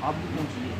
आपको कौन चाहिए?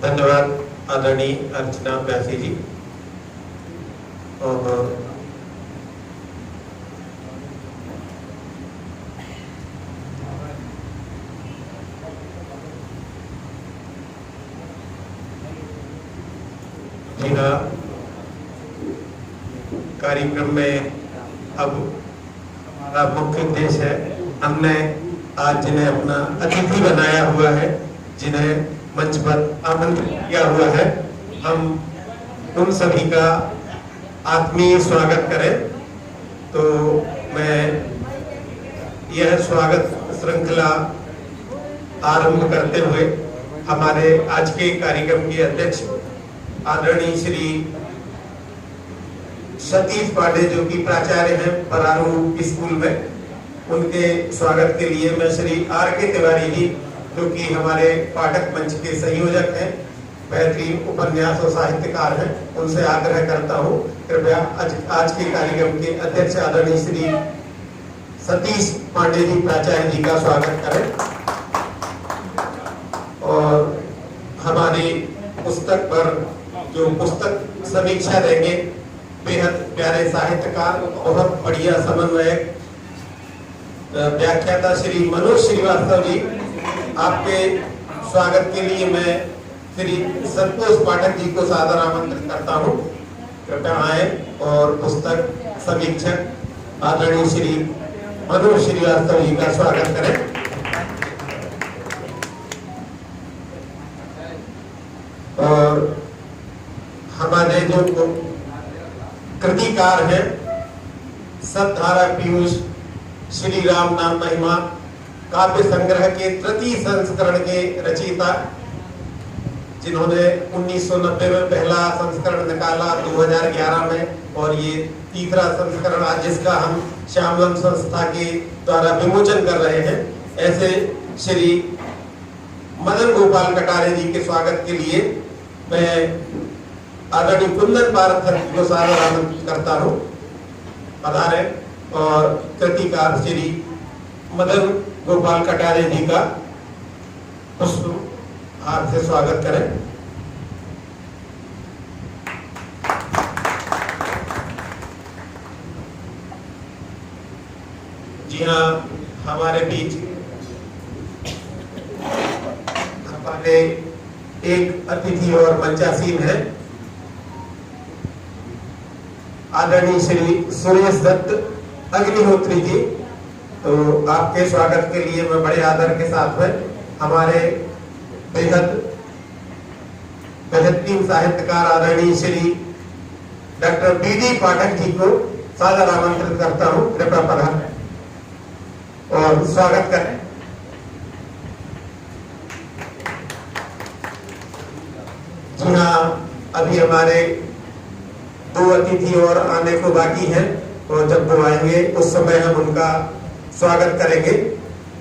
धन्यवाद आदरणीय अर्चना प्यासी जी। और कार्यक्रम में अब हमारा मुख्य उद्देश्य है, हमने आज जिन्हें अपना अतिथि बनाया हुआ है, जिन्हें मंच पर आमंत्रित किया हुआ है, हम उन सभी का आत्मीय स्वागत करें। तो मैं यह स्वागत श्रृंखला आरंभ करते हुए हमारे आज के कार्यक्रम के अध्यक्ष आदरणीय श्री सतीश पांडे जो कि प्राचार्य हैं बरारू स्कूल में, उनके स्वागत के लिए मैं श्री आर के तिवारी जी जो कि हमारे पाठक मंच के संयोजक हैं, बेहतरीन उपन्यास और साहित्यकार हैं, उनसे आग्रह करता हूं कृपया आज के कार्यक्रम के अध्यक्ष आदरणीय श्री सतीश पांडे जी प्राचार्य जी का स्वागत करें। और हमारी पुस्तक पर जो पुस्तक समीक्षा देंगे बेहद प्यारे साहित्यकार, बहुत बढ़िया समन्वयक, व्याख्याता श्री मनोज श्रीवास्तव जी, आपके स्वागत के लिए मैं श्री संतोष पाठक जी को सादर आमंत्रित करता हूँ। कृपया आए और पुस्तक समीक्षक आदरणीय श्री मनोज श्रीवास्तव जी का स्वागत करें। और हमारे जो कृतिकार हैं, सतधारा पीयूष श्री राम नाम महिमा काव्य संग्रह के तृतीय संस्करण के रचयिता, जिन्होंने 1990 में पहला संस्करण निकाला, 2011 में, और ये तीसरा संस्करण आज जिसका हम श्यामलम संस्था के द्वारा विमोचन कर रहे हैं, ऐसे श्री मदन गोपाल कटारे जी के स्वागत के लिए मैं आदरणीय कुंदन पारथर को सादर आमंत्रित करता हूँ। पधारे और कृतिकार श्री मदन गोपाल कटारे जी का पुष्प हाथ से स्वागत करें। जी हाँ, हमारे बीच हमारे एक अतिथि और मंचासीन है, आदरणीय श्री सुरेश दत्त अग्निहोत्री जी। तो आपके स्वागत के लिए मैं बड़े आदर के साथ में हमारे बेहद बेहतरीन साहित्यकार आदरणीय श्री डॉक्टर बी.डी. पाठक जी को सादर आमंत्रित करता हूं। कृपया पधारें और स्वागत करें। जी हाँ, अभी हमारे दो अतिथि और आने को बाकी हैं, और जब वो आएंगे उस समय हम उनका स्वागत करेंगे।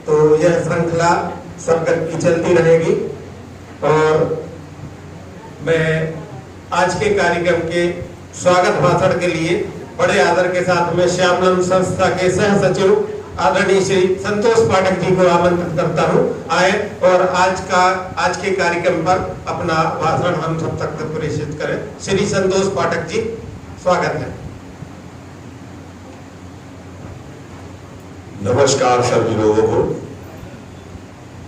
तो यह श्रृंखला स्वागत की चलती रहेगी। और मैं आज के कार्यक्रम के स्वागत भाषण के लिए बड़े आदर के साथ में श्यामलम संस्था के सह सचिव आदरणीय श्री संतोष पाठक जी को आमंत्रित करता हूँ, आए और आज के कार्यक्रम पर अपना भाषण हम सब तक प्रेषित करें। श्री संतोष पाठक जी, स्वागत है। नमस्कार सभी लोगों को।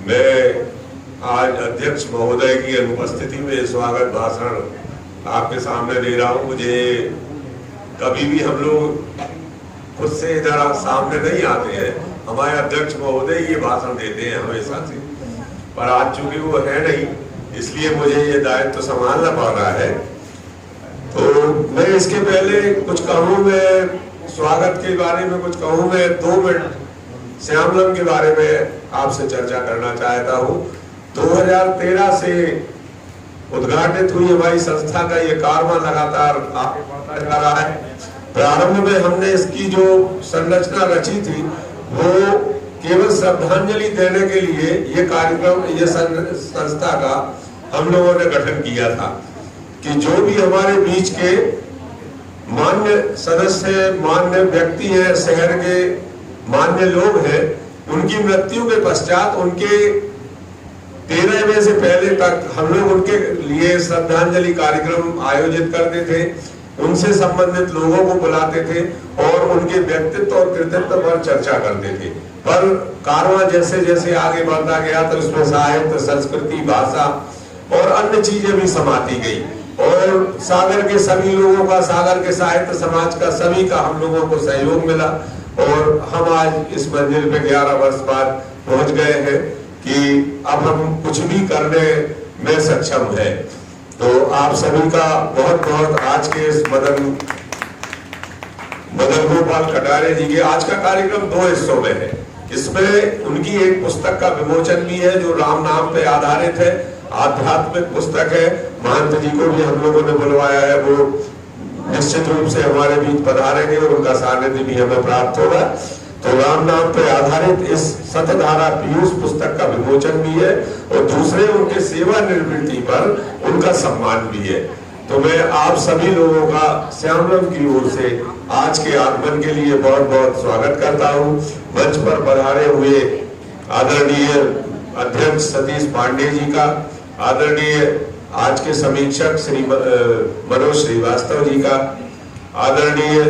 मैं आज अध्यक्ष महोदय की अनुपस्थिति में स्वागत भाषण आपके सामने दे रहा हूँ। मुझे कभी भी हम लोग खुद से इधर सामने नहीं आते हैं, हमारे अध्यक्ष महोदय ये भाषण देते हैं हमेशा से, पर आज चूंकि वो है नहीं, इसलिए मुझे ये दायित्व संभालना पड़ रहा है। तो मैं इसके पहले कुछ कहूँ, मैं स्वागत के बारे में कुछ कहूँ। मैं 2 मिनट श्यामलम के बारे में आपसे चर्चा करना चाहता हूँ। 2013 से उद्घाटित हुई हमारी संस्था का ये कारवां लगातार आगे बढ़ता जा रहा है। प्रारंभ में हमने इसकी जो संरचना रची थी वो केवल श्रद्धांजलि देने के लिए ये कार्यक्रम, ये संस्था का हम लोगों ने गठन किया था कि जो भी हमारे बीच के मान्य सदस्य, मान्य व्यक्ति हैं, शहर के मान्य लोग हैं, उनकी मृत्यु के पश्चात उनके 13वें से पहले तक हम लोग उनके लिए श्रद्धांजलि कार्यक्रम आयोजित करते थे, उनसे संबंधित लोगों को बुलाते थे और उनके व्यक्तित्व और कृतित्व पर चर्चा करते थे। पर कारवां जैसे जैसे आगे बढ़ता गया तो उसमें साहित्य, संस्कृति, भाषा और अन्य चीजें भी समाती गई, और सागर के सभी लोगों का, सागर के साहित्य समाज का, सभी का हम लोगों को सहयोग मिला, और हम आज इस मंजिल पे 11 वर्ष बाद पहुंच गए हैं कि अब हम कुछ भी करने में सक्षम है। तो आप सभी का बहुत बहुत आज के इस मदन गोपाल कटारे जी के आज का कार्यक्रम 2 हिस्सों में है। इसमें उनकी एक पुस्तक का विमोचन भी है जो राम नाम पे आधारित है, आध्यात्मिक पुस्तक है। महंत जी को भी हम लोगों ने बुलवाया है, वो निश्चित रूप से हमारे बीच पधारेंगे और उनका सानिध्य भी हमें प्राप्त होगा। तो राम नाम पर आधारित इस सतधारा पीयूष पुस्तक का विमोचन भी है, और दूसरे उनके सेवा निवृत्ति पर उनका सम्मान भी है। तो मैं आप सभी लोगों का श्यामलम की ओर से आज के आगमन के लिए बहुत बहुत स्वागत करता हूँ। मंच पर पधारे हुए आदरणीय अध्यक्ष सतीश पांडे जी का, आदरणीय आज के समीक्षक श्री मनोज श्रीवास्तव जी का, आदरणीय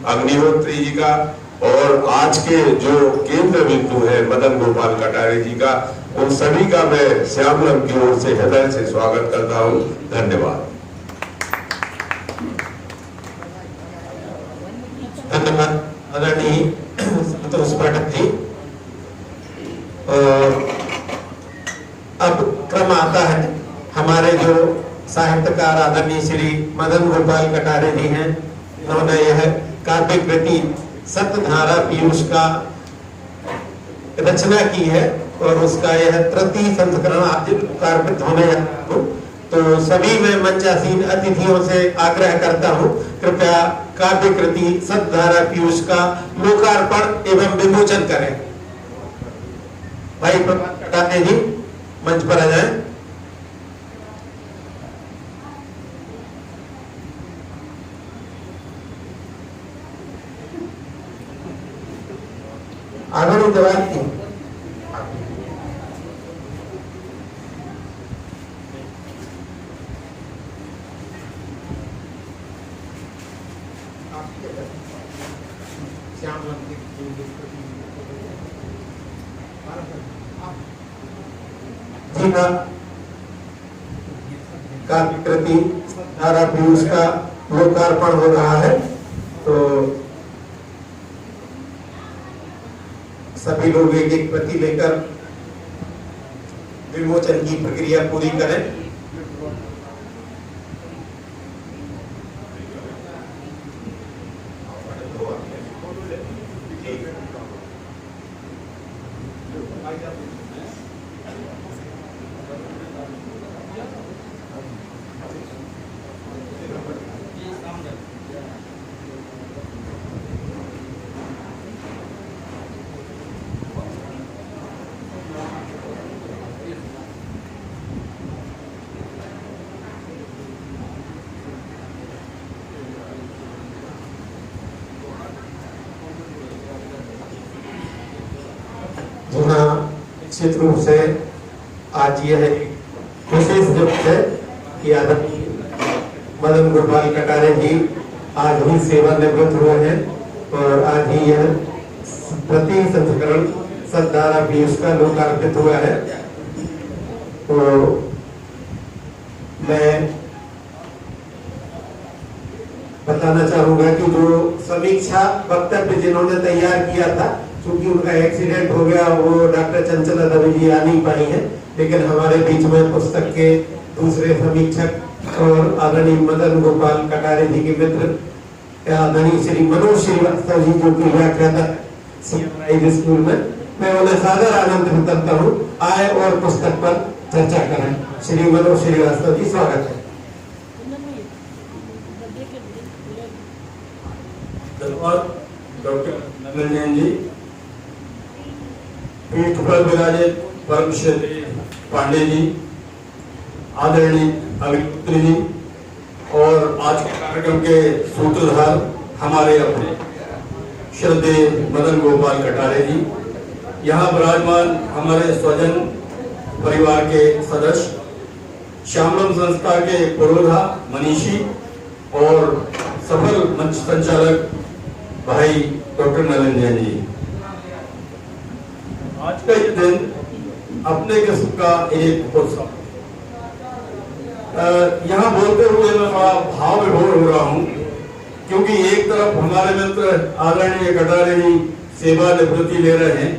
अग्निहोत्री जी का और आज के जो केंद्र बिंदु है मदन गोपाल कटारे जी का, उन सभी का मैं श्यामलम की ओर से हृदय से स्वागत करता हूं। धन्यवाद। धन्यवाद आदरणीय संतोष पाठक जी। अब क्रम आता है हमारे जो साहित्यकार आदरणीय श्री मदन गोपाल कटारे जी हैं, उन्होंने यह काव्य कृति सतधारा पीयूष का रचना की है और उसका यह तृतीय संस्करण आज लोकार्पित होने जा रहा है। तो सभी मैं मंचासीन अतिथियों से आग्रह करता हूं, कृपया काव्य कृति सतधारा पीयूष का लोकार्पण एवं विमोचन करें। भाई प्रभात कटारे जी मंच पर आ जाएं। आगे जवाब दी। जी हाँ, काव्य कृति धारा पीयूष का लोकार्पण हो रहा है, तो सभी लोग एक एक प्रति लेकर विमोचन की प्रक्रिया पूरी करें। निश्चित रूप से आज यह विशेष दिन है कि आदरणीय मदन गोपाल कटारे जी आज ही सेवानिवृत्त हुए हैं और आज ही यह तृतीय संस्करण सतधारा पीयूष का लोकार्पित हुआ है। तो मैं बताना चाहूंगा कि जो समीक्षा वक्तव्य जिन्होंने तैयार किया था, क्योंकि उनका एक्सीडेंट हो गया, वो डॉक्टर चंचला दवे जी आ नहीं पाई हैं, लेकिन हमारे बीच में पुस्तक के दूसरे समीक्षक और आदरणीय मदन गोपाल कटारे जी के मित्र आदरणीय श्री मनोज श्रीवास्तव जी, जो कि व्याख्याता स्कूल में, मैं उन्हें सादर आमंत्रित करता हूँ आए और पुस्तक पर चर्चा करें। श्री मनोज श्रीवास्तव जी, स्वागत है। धन्यवाद डॉक्टर नंदन जी। पीठ पर विराजित परम श्री पांडे जी, आदरणीय अग्निहोत्री जी और आज के कार्यक्रम के सूत्रधार हमारे अपने श्रद्धेय मदन गोपाल कटारे जी, यहाँ विराजमान हमारे स्वजन परिवार के सदस्य, श्यामलम संस्था के पुरोधा मनीषी और सफल मंच संचालक भाई डॉक्टर नलन जैन जी। आज का ये दिन अपने किस्म का एक उत्सव। यहाँ बोलते हुए मैं बड़ा भाव विभोर हो रहा हूँ, क्योंकि एक तरफ हमारे मित्र आदरणीय कटारे जी सेवानिवृत्ति ले रहे हैं,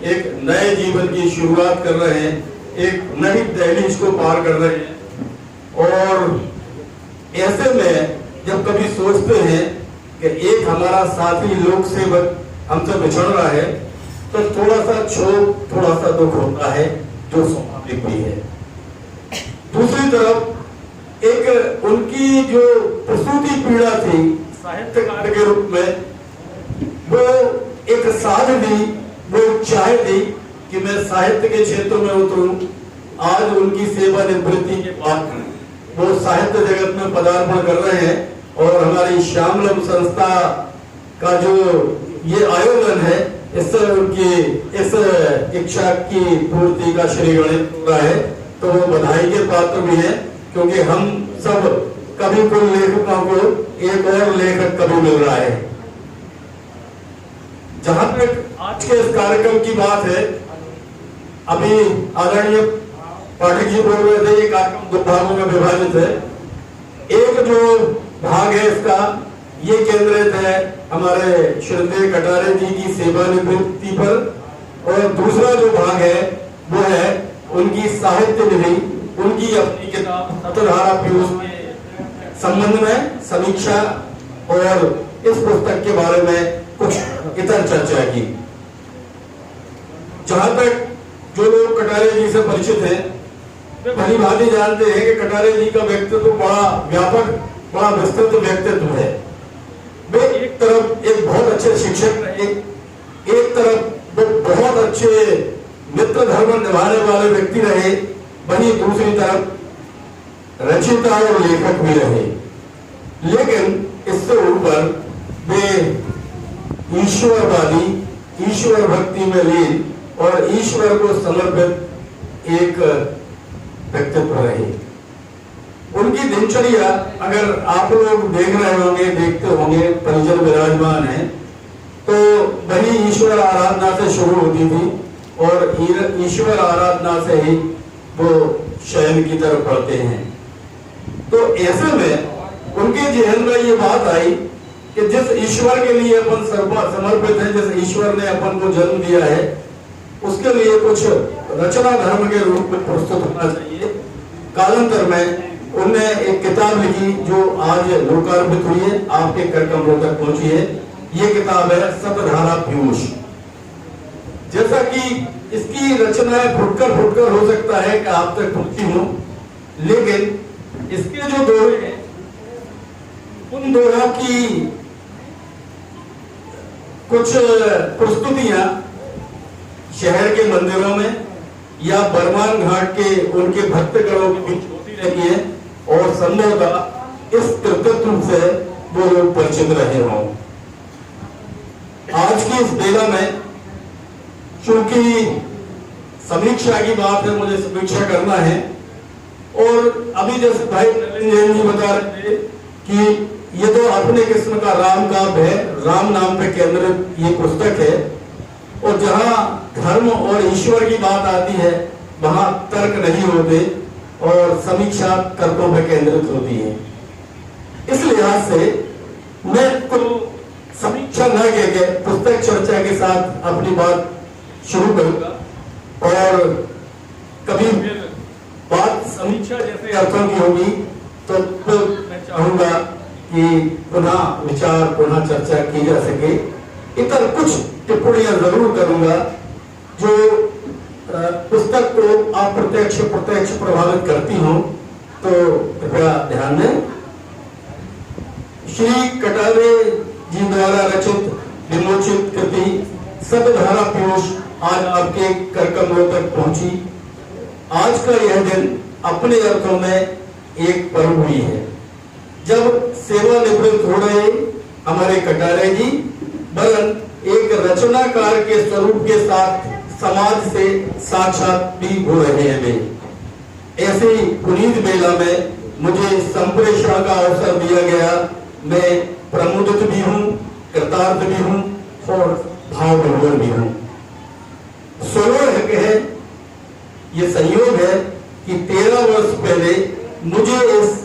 एक नए जीवन की शुरुआत कर रहे हैं, एक नई दहलीज को पार कर रहे हैं। और ऐसे में जब कभी सोचते हैं कि एक हमारा साथी लोक सेवक हमसे बिछड़ रहा है, तो थोड़ा सा क्षोभ, थोड़ा सा दुख होता है, जो स्वाभाविक भी है। दूसरी तरफ एक उनकी जो प्रसूति पीड़ा थी साहित्यकार के रूप में, वो एक साध दी, वो चाह दी कि मैं साहित्य के क्षेत्र में उतरूं। आज उनकी सेवानिवृत्ति के बाद वो साहित्य जगत में पदार्पण कर रहे हैं और हमारी श्यामलम संस्था का जो ये आयोजन है, इससे उनकी इस इच्छा की पूर्ति का श्री गणित हो रहा है। तो वो बधाई के पात्र भी हैं, क्योंकि हम सब कभी कोई लेखकों को एक और लेखक कभी मिल रहा है। जहां तक आज के इस कार्यक्रम की बात है, अभी आदरणीय पाठक जी बोल रहे थे, ये कार्यक्रम 2 भागों में विभाजित है। एक जो भाग है इसका, ये केंद्रित है हमारे श्रद्धेय कटारे जी की सेवानिवृत्ति पर, और दूसरा जो भाग है वो है उनकी साहित्य निधि, उनकी अपनी किताब सतधारा पीयूष के संबंध में समीक्षा और इस पुस्तक के बारे में कुछ इतर चर्चा की। जहां तक जो लोग कटारे जी से परिचित हैं वे भली भांति जानते हैं कि कटारे जी का व्यक्तित्व बड़ा व्यापक, बड़ा विस्तृत व्यक्तित्व है। वे एक तरफ एक बहुत अच्छे शिक्षक रहे, एक तरफ वो बहुत अच्छे मित्र धर्म निभाने वाले व्यक्ति रहे, वहीं दूसरी तरफ रचयिता और लेखक भी रहे। लेकिन इससे ऊपर वे ईश्वरवादी, ईश्वर भक्ति में लीन और ईश्वर को समर्पित एक व्यक्तित्व रहे। उनकी दिनचर्या अगर आप लोग देख रहे होंगे, देखते होंगे, परिजन विराजमान है, तो वही ईश्वर आराधना से शुरू होती थी और ईश्वर आराधना से ही वो शयन की तरफ बढ़ते हैं। तो ऐसे में उनके जहन में ये बात आई कि जिस ईश्वर के लिए अपन समर्पित हैं, जिस ईश्वर ने अपन को जन्म दिया है, उसके लिए कुछ रचना धर्म के रूप में प्रस्तुत होना चाहिए। कालांतर में उन्होंने एक किताब लिखी जो आज लोकार्पित हुई है, आपके कर कमरों तक पहुंची है। ये किताब है सतधारा पीयूष। जैसा कि इसकी रचनाएं फुटकर हो सकता है कि आप तक पहुंची हो, लेकिन इसके जो दोहे हैं उन दोहों की कुछ प्रस्तुतियां शहर के मंदिरों में या बरमान घाट के उनके भक्तगणों के बीच होती रही है और संभवतः इस कृतित्व से वो लोग परिचित रहे हों। आज की इस बेला में चूंकि समीक्षा की बात है, मुझे समीक्षा करना है, और अभी जैसे भाई नलिन जी बता रहे थे कि ये तो अपने किस्म का राम काव्य है, राम नाम पे केंद्रित ये पुस्तक है, और जहां धर्म और ईश्वर की बात आती है वहां तर्क नहीं होते और समीक्षा तर्कों पर केंद्रित होती है। इस लिहाज से मैं कुछ समीक्षा न करके पुस्तक चर्चा के साथ अपनी बात शुरू करूंगा, और कभी बात समीक्षा जैसे अर्थों की होगी तो मैं चाहूंगा कि पुनः विचार, पुनः चर्चा की जा सके। इतर कुछ टिप्पणियां जरूर करूंगा जो पुस्तक को अप्रत्यक्ष प्रत्यक्ष प्रभावित करती हूं, तो कृपया ध्यान दें। श्री कटारे जी द्वारा रचित विमोचित कृति सतधारा पीयूष आज आपके कर कमरों तक पहुंची। आज का यह दिन अपने अर्थों में एक पर्व भी है, जब सेवानिवृत्त हो रहे हमारे कटारे जी वरन एक रचनाकार के स्वरूप के साथ समाज से साक्षात भी हो रहे हैं। वे ऐसे पुनीत मेला में मुझे संप्रेषण का अवसर दिया गया। मैं प्रमुदित भी हूँ, कृतार्थ भी हूँ और भाव विभोर भी हूँ। स्वयं है, ये संयोग है कि 13 वर्ष पहले मुझे इस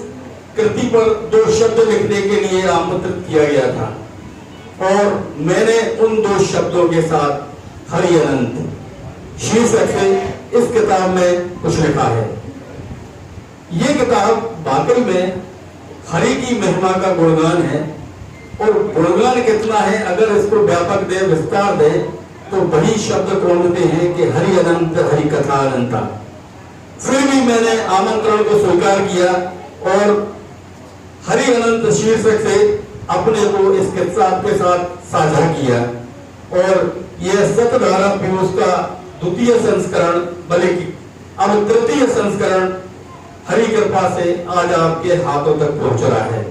कृति पर 2 शब्द लिखने के लिए आमंत्रित किया गया था, और मैंने उन 2 शब्दों के साथ हरि अनंत शीर्षक से इस किताब में कुछ लिखा है। ये किताब वाकई में हरि की महिमा का गुणगान है, और गुणगान कितना है अगर इसको व्यापक दे, विस्तार दे, तो वही शब्द कौनते हैं कि हरि अनंत, हरि कथा अनंता। फिर भी मैंने आमंत्रण को स्वीकार किया और हरि अनंत शीर्षक से अपने को इस किताब के साथ साझा किया, और यह सतधारा पीयूष का 2य संस्करण, बल्कि अब 3य संस्करण हरि कृपा से आज आपके हाथों तक पहुंच रहा है।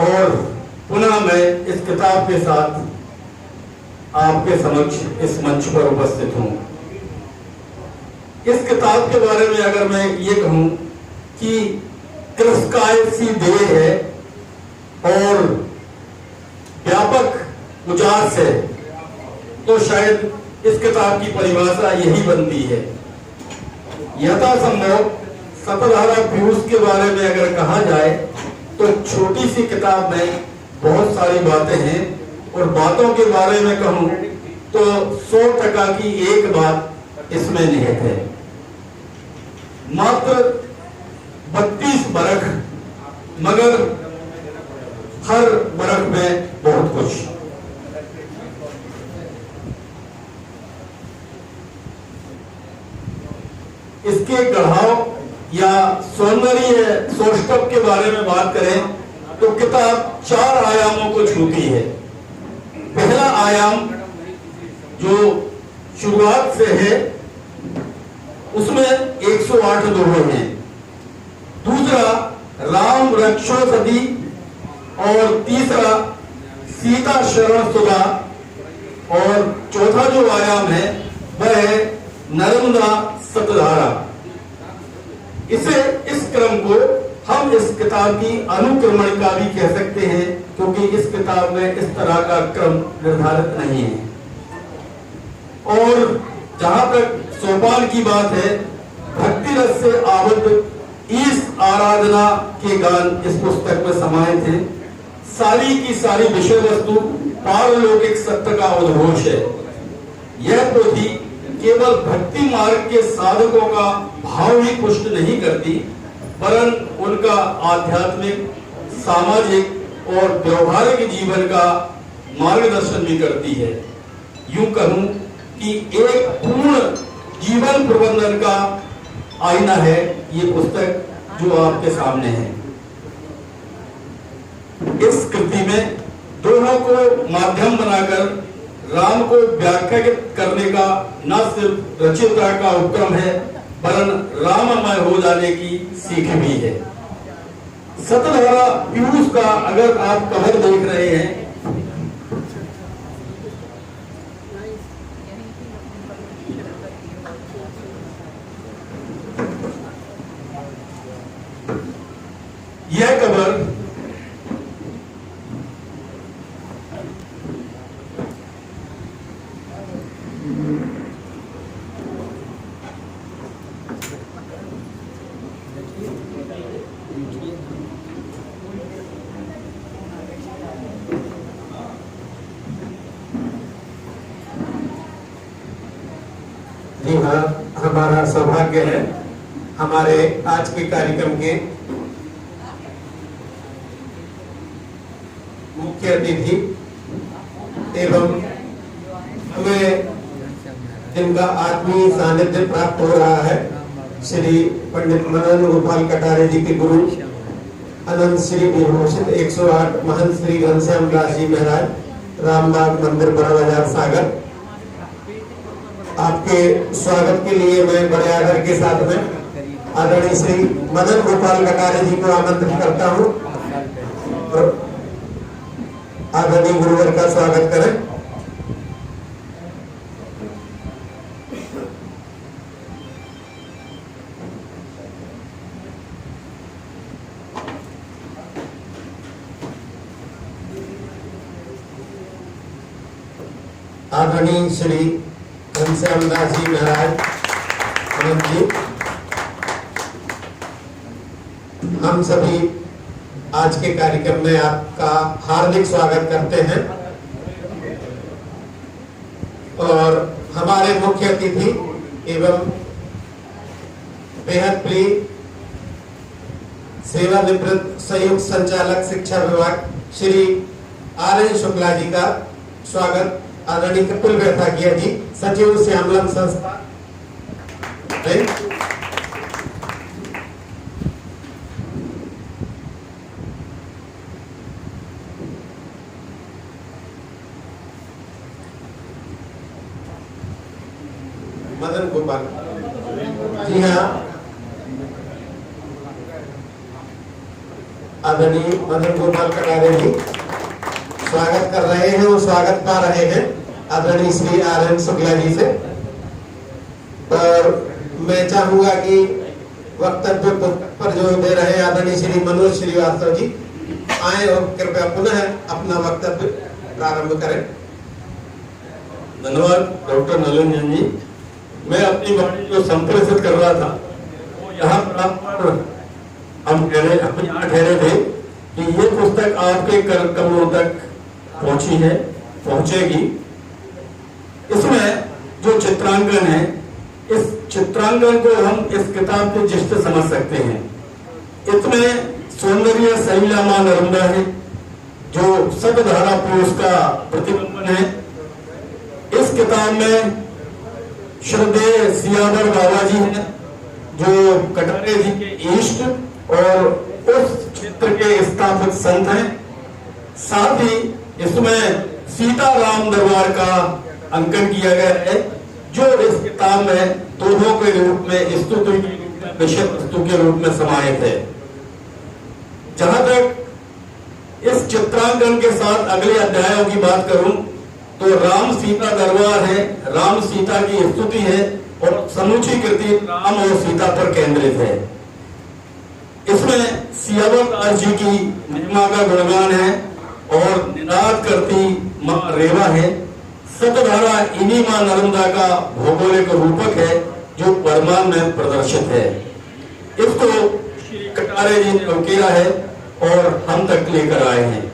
और पुनः मैं इस किताब के साथ आपके समक्ष इस मंच पर उपस्थित हूं। इस किताब के बारे में अगर मैं ये कहूं कि कृषकाय सी देह है और व्यापक उजास है, तो शायद इस किताब की परिभाषा यही बनती है। यथासंभव सतधारा पीयूष के बारे में अगर कहा जाए तो छोटी सी किताब में बहुत सारी बातें हैं, और बातों के बारे में कहूं तो 100% की एक बात इसमें निहित है। मात्र 32 बरख, मगर हर बरख में बहुत कुछ। इसके गढ़ाव या सौंदर्य सौष्ठव के बारे में बात करें तो किताब 4 आयामों को छूती है। पहला आयाम जो शुरुआत से है उसमें 108 दोहे हैं। दूसरा राम रक्षोषधि, और तीसरा सीता शरण सुधा, और चौथा जो आयाम है वह है नर्मदा सतधारा। इस क्रम को हम इस किताब की अनुक्रमणिका भी कह सकते हैं, क्योंकि इस किताब में इस तरह का क्रम निर्धारित नहीं है। और जहां तक सोपान की बात है, भक्ति रस से आबद्ध ईश आराधना के गान इस पुस्तक में समाहित हैं। सारी की सारी विषय वस्तु पारलौकिक सत्य का उद्घोष है। यह पोथी केवल भक्ति मार्ग के साधकों का भाव ही पुष्ट नहीं करती, वरन उनका आध्यात्मिक, सामाजिक और व्यवहारिक जीवन का मार्गदर्शन भी करती है। यूं कहूं कि एक पूर्ण जीवन प्रबंधन का आईना है ये पुस्तक जो आपके सामने है। इस कृति में दोनों को माध्यम बनाकर राम को व्याख्यायित करने का न सिर्फ रचयिता का उपक्रम है, वरन राममय हो जाने की सीख भी है। सतधारा पीयूष का अगर आप कवर देख रहे हैं, यह कवर जी हाँ, हमारा सौभाग्य है हमारे आज के कार्यक्रम के मुख्य अतिथि एवं हमें जिनका आत्मीय सानिध्य प्राप्त हो रहा है, श्री पंडित मदन गोपाल कटारे जी के गुरु अनंत श्री विभूषित 108 महंत श्री घनश्याम दास जी महाराज, रामबाग मंदिर, बड़ा बाजार, सागर। आपके स्वागत के लिए मैं बड़े आदर के साथ में आदरणीय श्री मदन गोपाल कटारे जी को आमंत्रित करता हूं और आदरणीय गुरुवर का स्वागत करें। आदरणीय श्री घनश्याम दास जी महाराज अनंत जी, हम सभी आज के कार्यक्रम में आपका हार्दिक स्वागत करते हैं। और हमारे मुख्य अतिथि एवं बेहद प्रिय सेवानिवृत्त संयुक्त संचालक शिक्षा विभाग श्री आर.एन. शुक्ला जी का स्वागत आदरणीय कपिल बैठाकिया जी, सचिव श्यामलम संस्था। मदन गोपाल जी हाँ, आदरणीय मदन गोपाल कटारे जी स्वागत कर रहे हैं और स्वागत पा रहे हैं आदरणीय श्री आर.एन. शुक्ला जी से। और मैं चाहूंगा कि वक्तव्य पर जो दे रहे हैं आदरणीय श्री मनोज श्रीवास्तव जी, आए और कृपया पुनः अपना वक्तव्य प्रारंभ करें। धन्यवाद डॉक्टर नलिन जी। मैं अपनी वाणी जो संप्रेषित कर रहा था वो यहाँ पर हम यहाँ ठहरे थे कि ये पुस्तक आपके कमरों तक पहुंची है, पहुंचेगी। इसमें जो चित्रांकन है, इस चित्रांकन को हम इस किताब के दृष्टि समझ सकते हैं। इसमें सौंदर्य सलीला मां नर्मदा है जो सतधारा पुरुष का प्रतिबिंबन है। इस किताब में श्रद्धेय सियावर बाबा जी हैं जो कटारे जी के इष्ट और उस क्षेत्र के स्थापित संत हैं। साथ ही इसमें सीताराम दरबार का अंकन किया गया है जो इस किताब में दोहों के रूप में स्तुति विषय वस्तु के रूप में समाहित है। जहां तक इस चित्रांकन के साथ अगले अध्यायों की बात करूं तो राम सीता दरबार है, राम सीता की स्तुति है और समूची कृति राम और सीता पर केंद्रित है। इसमें सियावर दास जी की महिमा का गुणगान है और निनाद करती मां रेवा है। सतधारा इन्हीं मां नर्मदा का भौगोलिक रूपक है जो वर्मान में प्रदर्शित है। इसको श्री कटारे जी ने उकेरा है और हम तक लेकर आए हैं।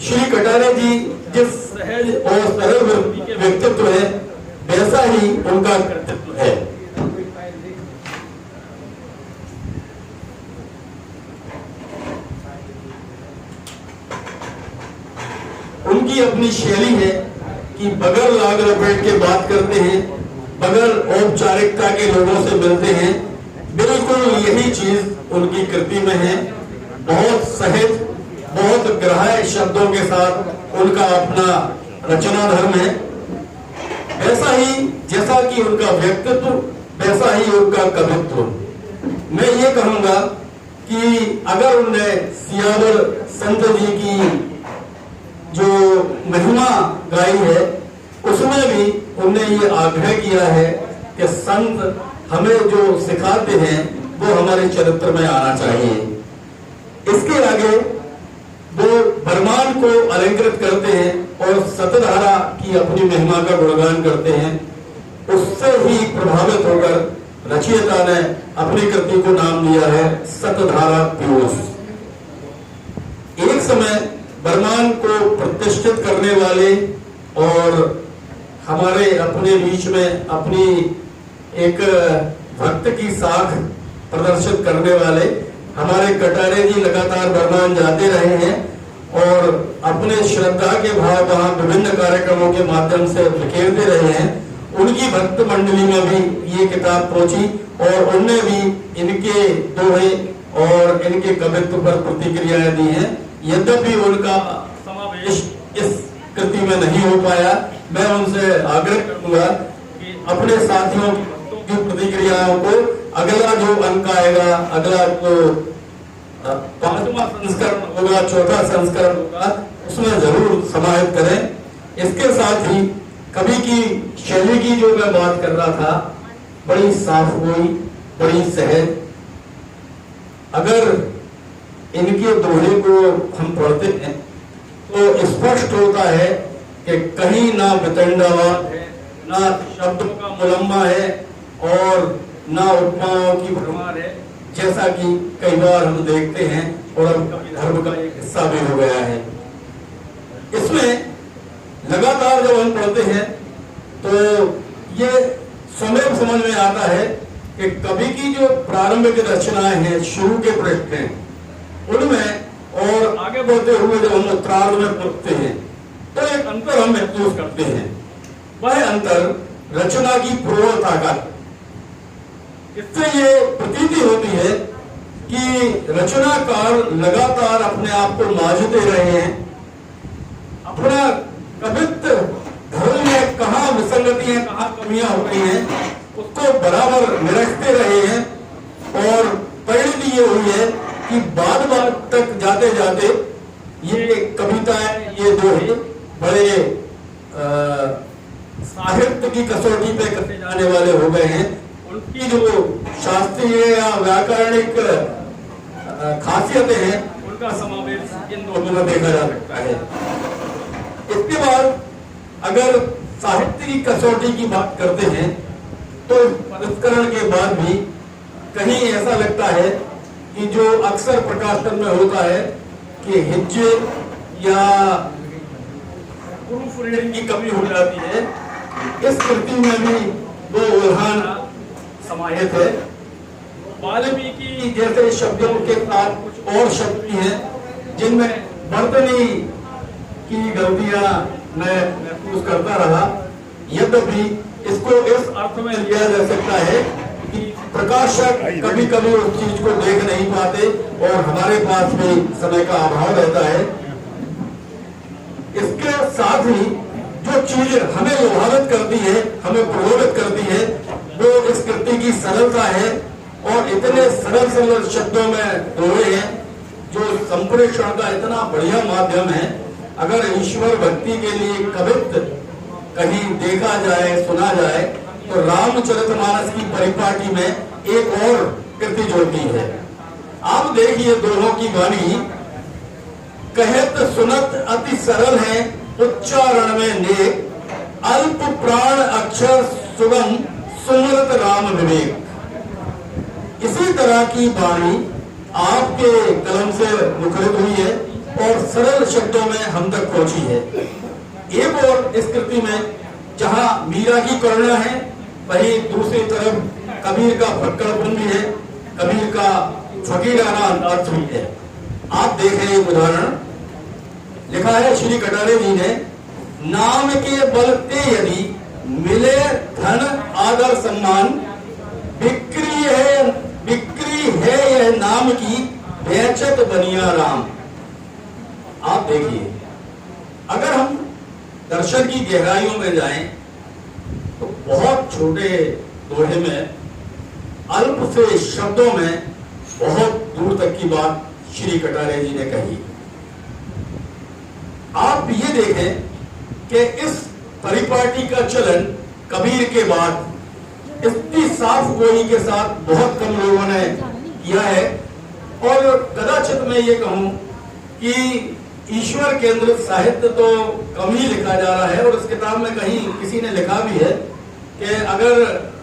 श्री कटारे जी जिस सहज और सरल वृत्ति के व्यक्तित्व है वैसा ही उनका कर्तव्य है। उनकी अपनी शैली है कि बगैर लाग लपेट के बात करते हैं, बगैर औपचारिकता के लोगों से मिलते हैं। बिल्कुल यही चीज उनकी कृति में है। बहुत सहज, बहुत ग्राह्य शब्दों के साथ उनका अपना रचना धर्म है। वैसा ही जैसा कि उनका व्यक्तित्व वैसा ही उनका कवित्व। मैं ये कहूंगा कि अगर उनने सियावर संत जी की जो महिमा गाई है उसमें भी उनने ये आग्रह किया है कि संत हमें जो सिखाते हैं वो हमारे चरित्र में आना चाहिए। इसके आगे वो वर्मान को अलंकृत करते हैं और सतधारा की अपनी महिमा का गुणगान करते हैं। उससे ही प्रभावित होकर रचयिता ने अपनी कृति को नाम दिया है सतधारा पीयूष। एक समय वर्मान को प्रतिष्ठित करने वाले और हमारे अपने बीच में अपनी एक भक्त की साख प्रदर्शित करने वाले हमारे कटारे जी लगातार वर्मान जाते रहे हैं और अपने श्रद्धा के भाव वहां विभिन्न कार्यक्रमों के माध्यम से बिखेरते रहे हैं। उनकी भक्त मंडली में भी ये किताब पहुंची और उनने भी इनके दोहे और इनके कवित्व पर प्रतिक्रियाएं दी हैं। यद्यपि उनका समावेश इस कृति में नहीं हो पाया, मैं उनसे आग्रह करूंगा कि अपने साथियों की प्रतिक्रियाओं को अगला जो अंक आएगा, अगला जो 5वां संस्करण होगा, 4था संस्करण होगा, उसमें जरूर समाहित करें। इसके साथ ही कवि की शैली की जो मैं बात कर रहा था, बड़ी साफ गोई, बड़ी सहज। अगर इनके दोहे को हम पढ़ते हैं तो स्पष्ट होता है कि कहीं ना वितंडावाद है, ना शब्दों का मुलम्मा है और ना उपमाओं की भरमार है, जैसा कि कई बार हम देखते हैं और अब कवि धर्म का एक हिस्सा भी हो गया है। इसमें लगातार जब हम पढ़ते हैं तो ये समय समझ में आता है कि कवि की जो प्रारंभिक रचनाएं हैं, शुरू के पृष्ठ हैं, उनमें और आगे बढ़ते हुए जब हम उत्तरार्ध में पढ़ते हैं तो एक अंतर हम महसूस करते हैं। वह अंतर रचना की पूर्वता का। इससे ये प्रतीति होती है कि रचनाकार लगातार अपने आप को मांझते रहे हैं, अपना कवित्व धर्म में कहाँ विसंगति है, कहाँ कमियां हो रही हैं, उसको बराबर निरखते रहे हैं और परिणति ये हुई है कि बाद तक जाते जाते ये कविताएं, ये दोहे बड़े साहित्य की कसौटी पे कसे जाने वाले हो गए हैं उनकी जो शास्त्रीय या व्याकरणिक खासियतें हैं उनका समावेश इन दोनों में देखा जा सकता है। इसके बाद अगर साहित्य की कसौटी की बात करते हैं तो संस्करण के बाद भी कहीं ऐसा लगता है कि जो अक्सर प्रकाशन में होता है कि हिज्जे या प्रूफ रीडिंग की कमी हो जाती है। इस कृति में भी दो उदाहरण समाहित है। वाल्मीकि जैसे शब्दों के साथ कुछ और शब्द भी हैं जिनमें वर्तनी की गलतियां मैं महसूस करता रहा। यद्यपि इसको इस अर्थ में लिया जा सकता है कि प्रकाशक कभी कभी उस चीज को देख नहीं पाते और हमारे पास भी समय का अभाव रहता है। इसके साथ ही जो चीज हमें लोभावित करती है, हमें प्रभावित करती है, वो इस कृति की सरलता है और इतने सरल सरल शब्दों में दोहे हैं जो संप्रेषण का इतना बढ़िया माध्यम है। अगर ईश्वर भक्ति के लिए कवित्व कहीं देखा जाए, सुना जाए तो रामचरितमानस की परिपाटी में एक और कृति जोड़ती है। आप देखिए दोनों की वाणी, कहत सुनत अति सरल है, उच्चारण में नेक, अल्प प्राण अक्षर सुगम, सुमरत राम विवेक। इसी तरह की वाणी आपके कलम से मुखरित हुई है और सरल शब्दों में हम तक पहुंची है। एक और इस कृति में जहां मीरा की करुणा है, वहीं दूसरी तरफ कबीर का फक्कड़पन भी है, कबीर का फकीराना अंदाज भी है। आप देखें एक उदाहरण लिखा है श्री कटारे जी ने, नाम के बल ते यदि मिले धन आदर सम्मान, बिक्री है यह नाम की बेचत बनिया राम। आप देखिए, अगर हम दर्शन की गहराइयों में जाएं तो बहुत छोटे दोहे में, अल्प से शब्दों में बहुत दूर तक की बात श्री कटारे जी ने कही। आप ये देखें कि इस परिपाटी का चलन कबीर के बाद इतनी साफ गोई के साथ बहुत कम लोगों ने किया है। और कदाचित मैं ये कहूं कि ईश्वर केंद्रित साहित्य तो कम ही लिखा जा रहा है। और इस किताब में कहीं किसी ने लिखा भी है कि अगर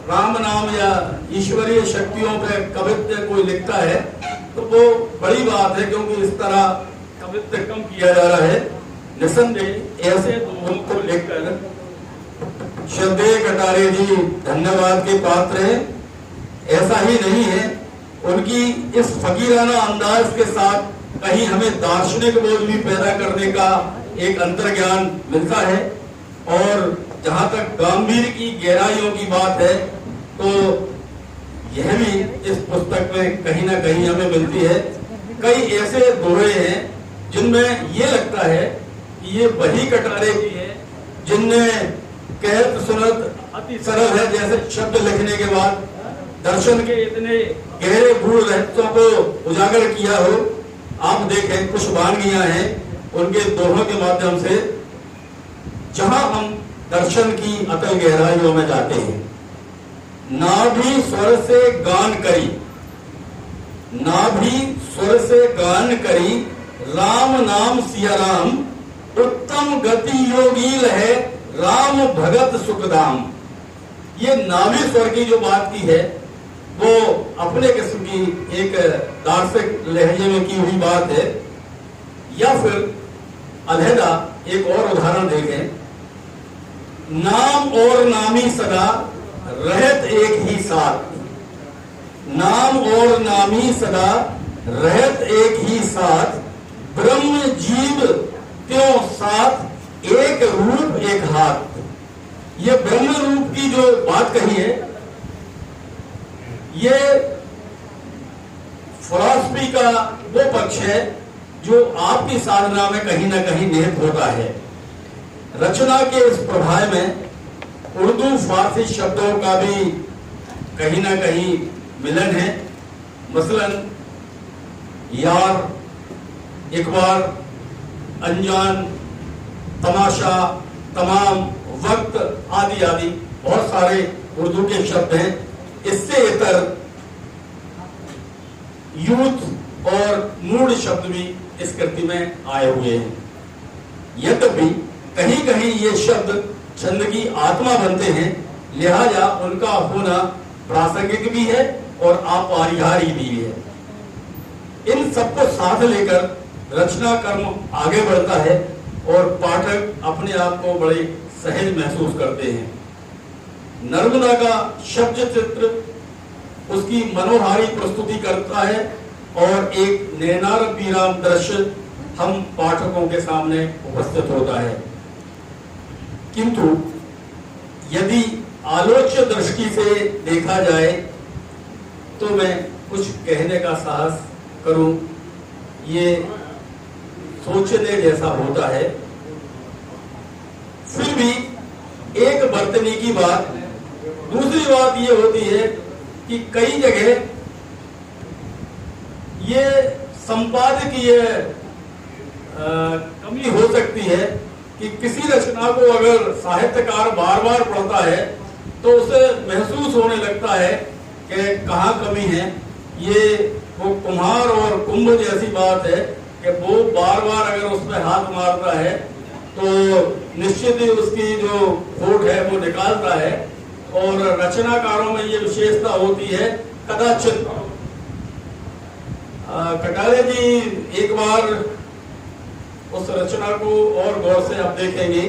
राम नाम या ईश्वरीय शक्तियों पर कवित्व कोई लिखता है तो वो बड़ी बात है, क्योंकि इस तरह कवित्व कम किया जा रहा है। निसंदेह ऐसे दोहों को लेकर श्रद्धेय कटारे जी धन्यवाद के पात्र हैं। ऐसा ही नहीं है, उनकी इस फकीराना अंदाज के साथ कहीं हमें दार्शनिक बोध भी पैदा करने का एक अंतर्ज्ञान मिलता है। और जहां तक गंभीर की गहराइयों की बात है तो यह भी इस पुस्तक में कहीं ना कहीं हमें मिलती है। कई ऐसे दोहे हैं जिनमें ये लगता है कि ये वही कटारे जी हैं जिनने कहत सुनत अति सरल है जैसे शब्द लिखने के बाद दर्शन के इतने गहरे गूढ़ रहस्यों को उजागर किया हो। आप देखें कुछ वानगियां हैं उनके दोहों के माध्यम से, जहां हम दर्शन की अतल गहराइयों में जाते हैं। नाभि स्वर से गान करी, नाभि स्वर से गान करी, राम नाम सिया राम, उत्तम गति योगी रहे, राम भगत सुखदाम। ये नाभि स्वर की जो बात की है वो अपने किस्म की एक दार्शनिक लहजे में की हुई बात है। या फिर अलहदा एक और उदाहरण देखें, नाम और नामी सदा रहत एक ही साथ, नाम और नामी सदा रहत एक ही साथ, ब्रह्म जीव त्यों साथ, एक रूप एक हाथ। ये ब्रह्म रूप की जो बात कही है ये फिलॉसफी का वो पक्ष है जो आपकी साधना में कहीं ना कहीं निहित होता है। रचना के इस प्रभाव में उर्दू फारसी शब्दों का भी कहीं ना कहीं मिलन है। मसलन यार, इकबार, अनजान, तमाशा, तमाम, वक्त आदि आदि बहुत सारे उर्दू के शब्द हैं इससे इतर यूथ और मूड शब्द भी इस कृति में आए हुए हैं। यद्यपि कहीं कहीं ये शब्द छंद की आत्मा बनते हैं, लिहाजा उनका होना प्रासंगिक भी है और अपरिहार्य भी है। इन सबको साथ लेकर रचना कर्म आगे बढ़ता है और पाठक अपने आप को बड़े सहज महसूस करते हैं। नर्मदा का शब्द चित्र उसकी मनोहारी प्रस्तुति करता है और एक नैनार विराम दृश्य हम पाठकों के सामने उपस्थित होता है। किंतु यदि आलोच्य दृष्टि से देखा जाए तो मैं कुछ कहने का साहस करूं, ये सोचने जैसा होता है। फिर भी एक बरतने की बात, दूसरी बात ये होती है कि कई जगह ये संपादकीय कमी हो सकती है कि किसी रचना को अगर साहित्यकार बार बार पढ़ता है तो उसे महसूस होने लगता है कि कहाँ कमी है। ये वो कुम्हार और कुंभ जैसी बात है कि वो बार बार अगर उसमें हाथ मारता है तो निश्चित ही उसकी जो खोट है वो निकालता है। और रचनाकारों में ये विशेषता होती है कदाचित। कटारे जी एक बार उस रचना को और गौर से आप देखेंगे।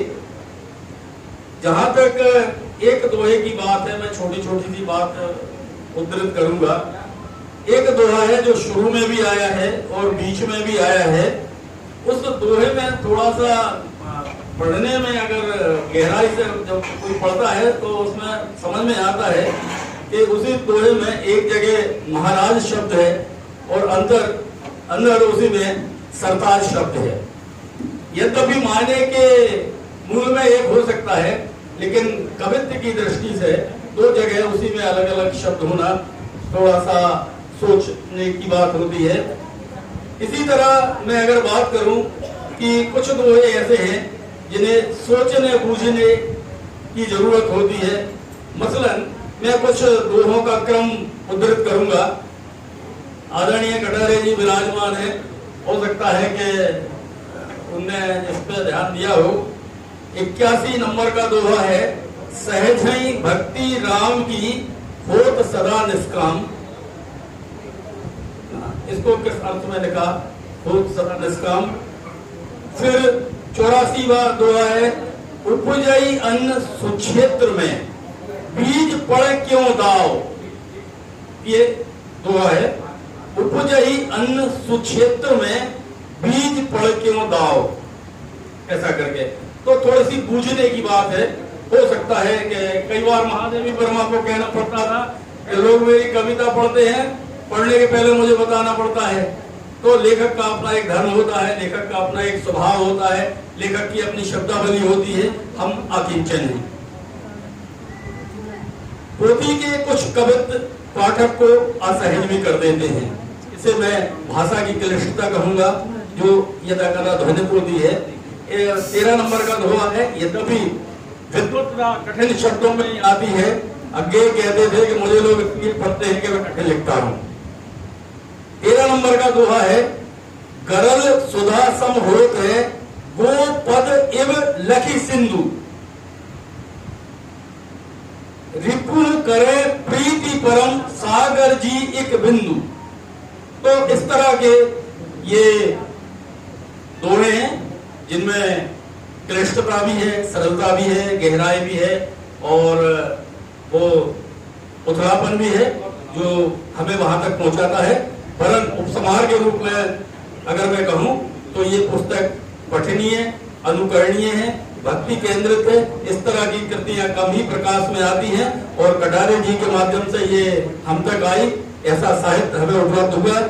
जहां तक एक दोहे की बात है, मैं छोटी छोटी सी बात उद्धृत करूंगा। एक दोहा है जो शुरू में भी आया है और बीच में भी आया है। उस दोहे में थोड़ा सा पढ़ने में अगर गहराई से जब कोई पढ़ता है तो उसमें समझ में आता है कि उसी दोहे में एक जगह महाराज शब्द है और अंदर उसी में सरताज शब्द है। यद्यपि मायने के मूल में एक हो सकता है, लेकिन कवित्व की दृष्टि से दो जगह उसी में अलग अलग शब्द होना थोड़ा सा सोचने की बात होती है। इसी तरह मैं अगर बात करूं कि कुछ दोहे ऐसे हैं जिन्हें सोचने बूझने की जरूरत होती है। मसलन मैं कुछ दोहों का क्रम उद्धृत करूंगा। आदरणीय कटारे जी विराजमान है, हो सकता है कि उनने इस पर ध्यान दिया हो। 81 नंबर का दोहा है, सहज ही भक्ति राम की होत सदा निष्काम। इसको किस अर्थ में लिखा, होत सदा निष्काम। फिर 84वां दोहा है, उपजई अन्न सुक्षेत्र में बीज पड़ क्यों दाव। ये दोहा है, उपजई अन्न सुक्षेत्र में बीज पड़ क्यों दाव, ऐसा करके। तो थोड़ी सी बूझने की बात है। हो सकता है कि कई बार महादेवी वर्मा को कहना पड़ता था कि लोग मेरी कविता पढ़ते हैं, पढ़ने के पहले मुझे बताना पड़ता है। तो लेखक का अपना एक धर्म होता है, लेखक का अपना एक स्वभाव होता है, लेखक की अपनी शब्दावली होती है। हम अकिंचन हैं। पोथी के कुछ कवित्व पाठक को असहज भी कर देते हैं। इसे मैं भाषा की क्लिष्टता कहूंगा जो यदाकदा ध्वनित होती है। 13 नंबर का दोहा है, यद्यपि विद्वत कठिन शब्दों में आती है। आगे कहते थे कि मुझे लोग पढ़ते हैं कि मैं कठिन लिखता हूं। 13 नंबर का दोहा है, गरल सुधा सम होत है वो पद इव लखी सिंधु, रिपुन करे प्रीति परम सागर जी एक बिंदु। तो इस तरह के ये दोहे हैं जिनमें क्लिष्टता भी है, सरलता भी है, गहराई भी है और वो उथलापन भी है जो हमें वहां तक पहुंचाता है। परन उपसंहार के रूप में अगर मैं कहूं तो ये पुस्तक पठनीय, अनुकरणीय है, भक्ति केंद्रित है। इस तरह की कृतियां कम ही प्रकाश में आती हैं और कटारे जी के माध्यम से ये हम तक आई, ऐसा साहित्य हमें उपलब्ध हुआ।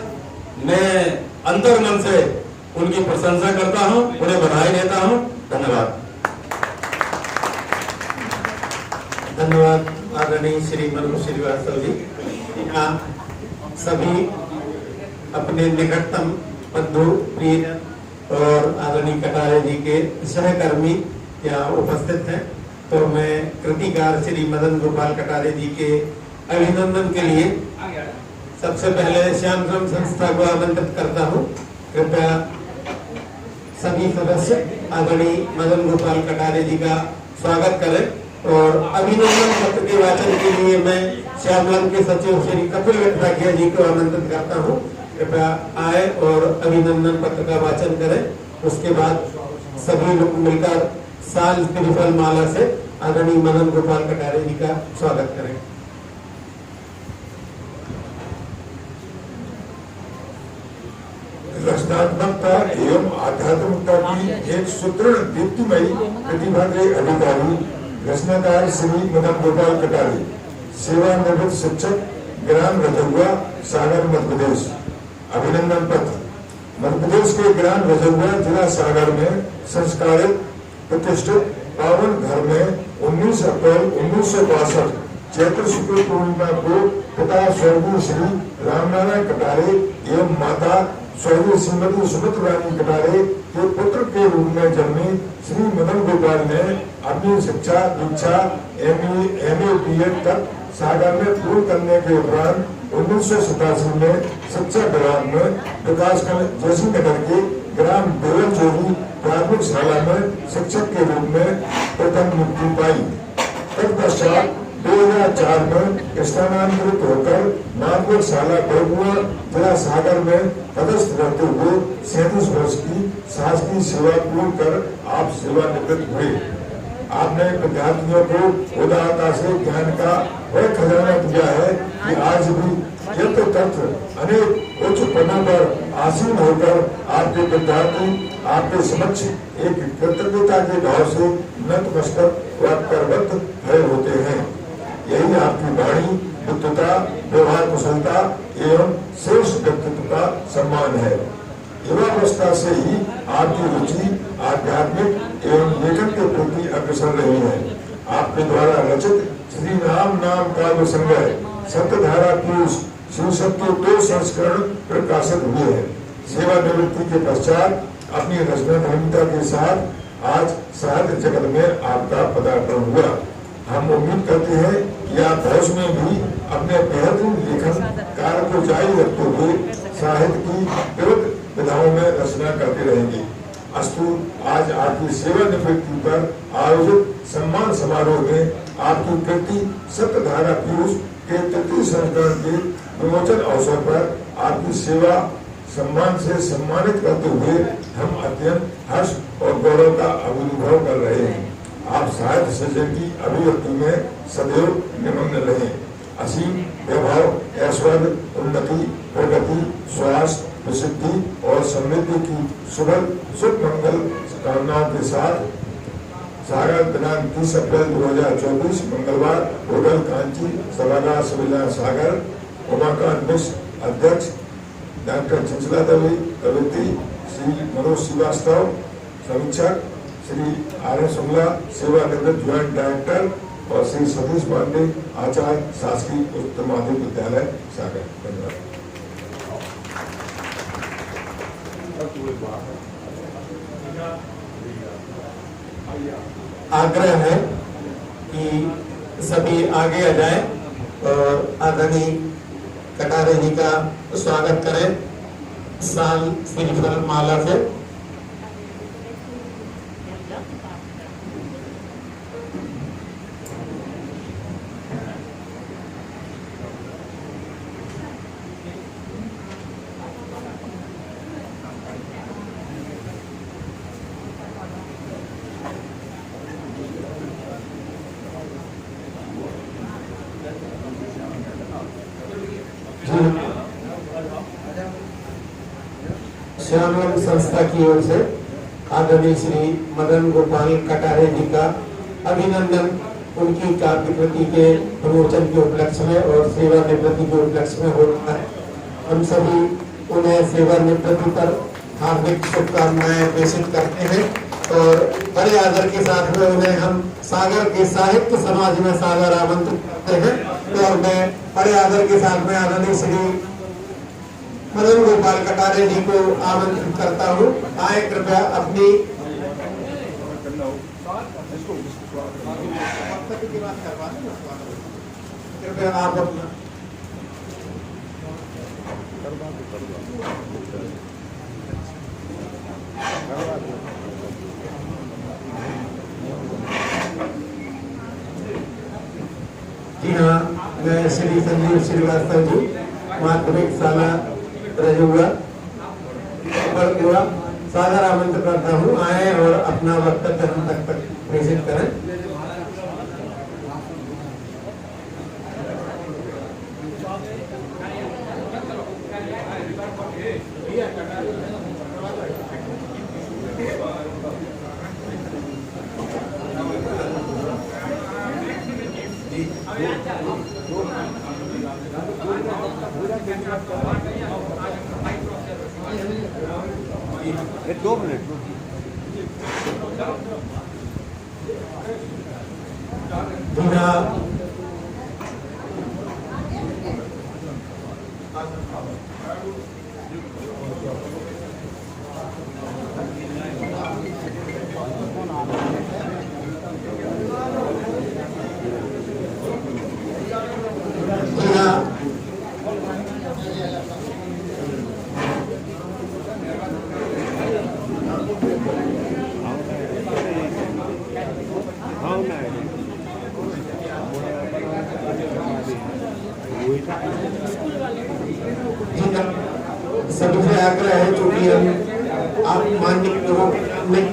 मैं अंतर मन से उनकी प्रशंसा करता हूं, उन्हें बधाई देता हूं। धन्यवाद। धन्यवाद आदरणीय श्री मनु श्रीवास्तव जी। यहाँ सभी अपने निकटतम बंधु प्रिय और आदरणीय कटारे जी के सहकर्मी यहाँ उपस्थित हैं। तो मैं कृतिकार श्री मदन गोपाल कटारे जी के अभिनंदन के लिए सबसे पहले श्याम श्रम संस्था को आमंत्रित करता हूँ। कृपया सभी सदस्य आदरणीय मदन गोपाल कटारे जी का स्वागत करें और अभिनंदन पत्र के वाचन के लिए मैं श्यामलम के सचिव श्री कपिल वेटराखिया जी को आमंत्रित करता हूँ। कृपया आए और अभिनंदन पत्र का वाचन करें। उसके बाद सभी लोग मिलकर साल त्रिफल माला से आदरणीय मदन गोपाल कटारे जी का स्वागत करें। रचनात्मकता एवं आध्यात्मिकता की एक सुदृढ़ दीप्तिमयी प्रतिभा के अधिकारी रचनाकार श्री मदन गोपाल कटारे, सेवानिवृत्त शिक्षक, ग्राम रजौआ, सागर, मध्य प्रदेश। अभिनंदन पत्र। मध्य प्रदेश के ग्राम रजौआ जिला सागर में संस्कारित प्रतिष्ठित पावन घर में 19 अप्रैल 1962 चैत्र शुक्ल पूर्णिमा को पिता स्वर्गीय श्री रामनारायण कटारे एवं माता स्वर्गीय श्रीमती सुमित्रा रानी कटारे के पुत्र के रूप में जन्मे श्री मदन गोपाल ने अपनी शिक्षा दीक्षा MA BEd तक सागर में पूर्ण करने के उपरांत 1987 में शिक्षा विभाग में विकासखंड जैसी नगर के ग्राम देवलचोरी प्राथमिक शाला में शिक्षक के रूप में प्रथम नियुक्ति पाई। तत्पश्चात 2004 में स्थानांतरित होकर मानव शाला बेगुआ जिला सागर में पदस्थ रहते हुए 37 वर्ष की शासकीय सेवा पूर्ण कर आप सेवानिवृत्त हुए। आपने विद्यार्थियों को उदारता से ज्ञान का वह खजाना दिया है कि आज भी यत्र तत्र अनेक उच्च पदों पर आसीन होकर आपके विद्यार्थी आपके समक्ष एक कृतज्ञता के भाव से नतमस्तक व करवत खड़े होते हैं। यही आपकी वाणी, बुद्धता, व्यवहार कुशलता एवं श्रेष्ठ व्यक्तित्व का सम्मान है। युवावस्था से ही आपकी रुचि आध्यात्मिक एवं लेखन के प्रति अग्रसर रही है। आपके द्वारा रचित श्री राम नाम काव्य संग्रह सत्यधारा पीयूष शीर्षक के 2 संस्करण प्रकाशित हुए हैं। सेवानिवृत्ति के पश्चात अपनी रचनात्मकता के साथ आज साहित्य जगत में आपका पदार्पण हुआ। हम उम्मीद करते हैं कि आप भविष्य में भी अपने बेहतरीन लेखन कार्य को जारी रखते हुए साहित्य की विविध विधाओं में रचना करते रहेंगे। अस्तु, आज आपकी सेवानिवृत्ति पर आयोजित सम्मान समारोह में आपकी कृति सत्यधारा पीयूष के 33 संस्करण के विमोचन अवसर पर आपकी सेवा सम्मान से सम्मानित करते हुए हम अत्यंत हर्ष और गौरव का अनुभव कर रहे हैं। आप साहित्य सृजन की अभिव्यक्ति में सदैव निमग्न रहें। असीम वैभव, ऐश्वर्य, उन्नति, प्रगति, स्वास्थ्य, प्रसिद्धि और समृद्धि की शुभ मंगल कामनाओं के साथ सागर दिनांक 30 अप्रैल 2024 मंगलवार होटल कांची सभागार सुविधा सागर। उमाकांत मिश्र अध्यक्ष, डॉक्टर चंचला देवी कवित्री, श्री मनोज श्रीवास्तव समीक्षक, श्री आर शुक्ला सेवानिवृत्त ज्वाइंट डायरेक्टर और श्री सतीश पांडे आचार्य शासकीय उच्च माध्यमिक विद्यालय सागर। धन्यवाद। आग्रह है कि सभी आगे आ जाए और आदरणीय कटारे जी का स्वागत करें साल त्रिफल माला से। श्यामलम संस्था की ओर से आदरणीय श्री मदन गोपाल कटारे जी का अभिनंदन उनकी काव्य कृति के विमोचन के उपलक्ष्य में और सेवानिवृत्ति के उपलक्ष्य में होता है। हम सभी उन्हें सेवानिवृत्ति पर हार्दिक शुभकामनाएं प्रेषित करते हैं और बड़े आदर के साथ में उन्हें हम सागर के साहित्य समाज में सागर आमंत्रित करते हैं। और मैं बड़े आदर के साथ में आदरणीय श्री मदन गोपाल कटारे जी को आमंत्रित करता हूँ। आए कृपया अपनी कृपया कृपया आप अपना जी हाँ, मैं श्री संजीव श्रीवास्तव जी, माध्यमिक शाला रजुआ सादर आमंत्रण करता हूँ, आए और अपना वक्तव्य हम तक प्रेषित करें। दो मिनट सभी से आग्रह है, चूंकि हम आप माननीय लोगों में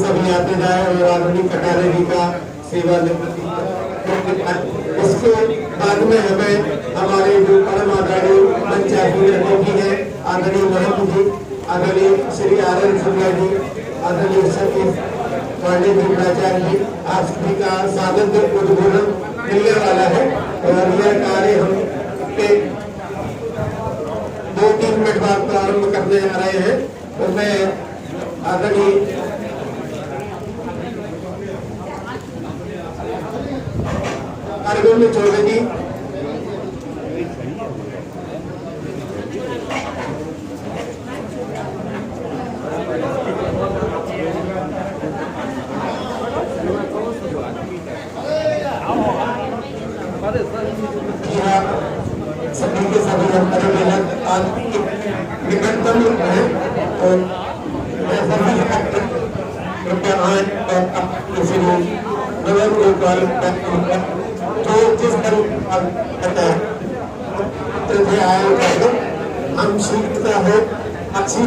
सभी आते जाए और आधुनिक कटारे जी का सेवा निवृत्ति, उसके बाद में हमें हमारे जो परम आदरणीय पंचायत भी है, आदरणीय महंत जी, आदरणीय श्री आर.एन. शुक्ला जी, आदरणीय सतीश पांडे जी प्राचार्य जी, आप सभी का स्वागत उद्बोधन मिलने वाला है और यह कार्य हम 2-3 मिनट बाद प्रारंभ करने जा रहे हैं। तो मैं आदरणीय अरविंद चौधरी जी, सभी के सभी निकटतम है और कृपया आए और तो जिस तरह आए हम शीघ्रता है अच्छी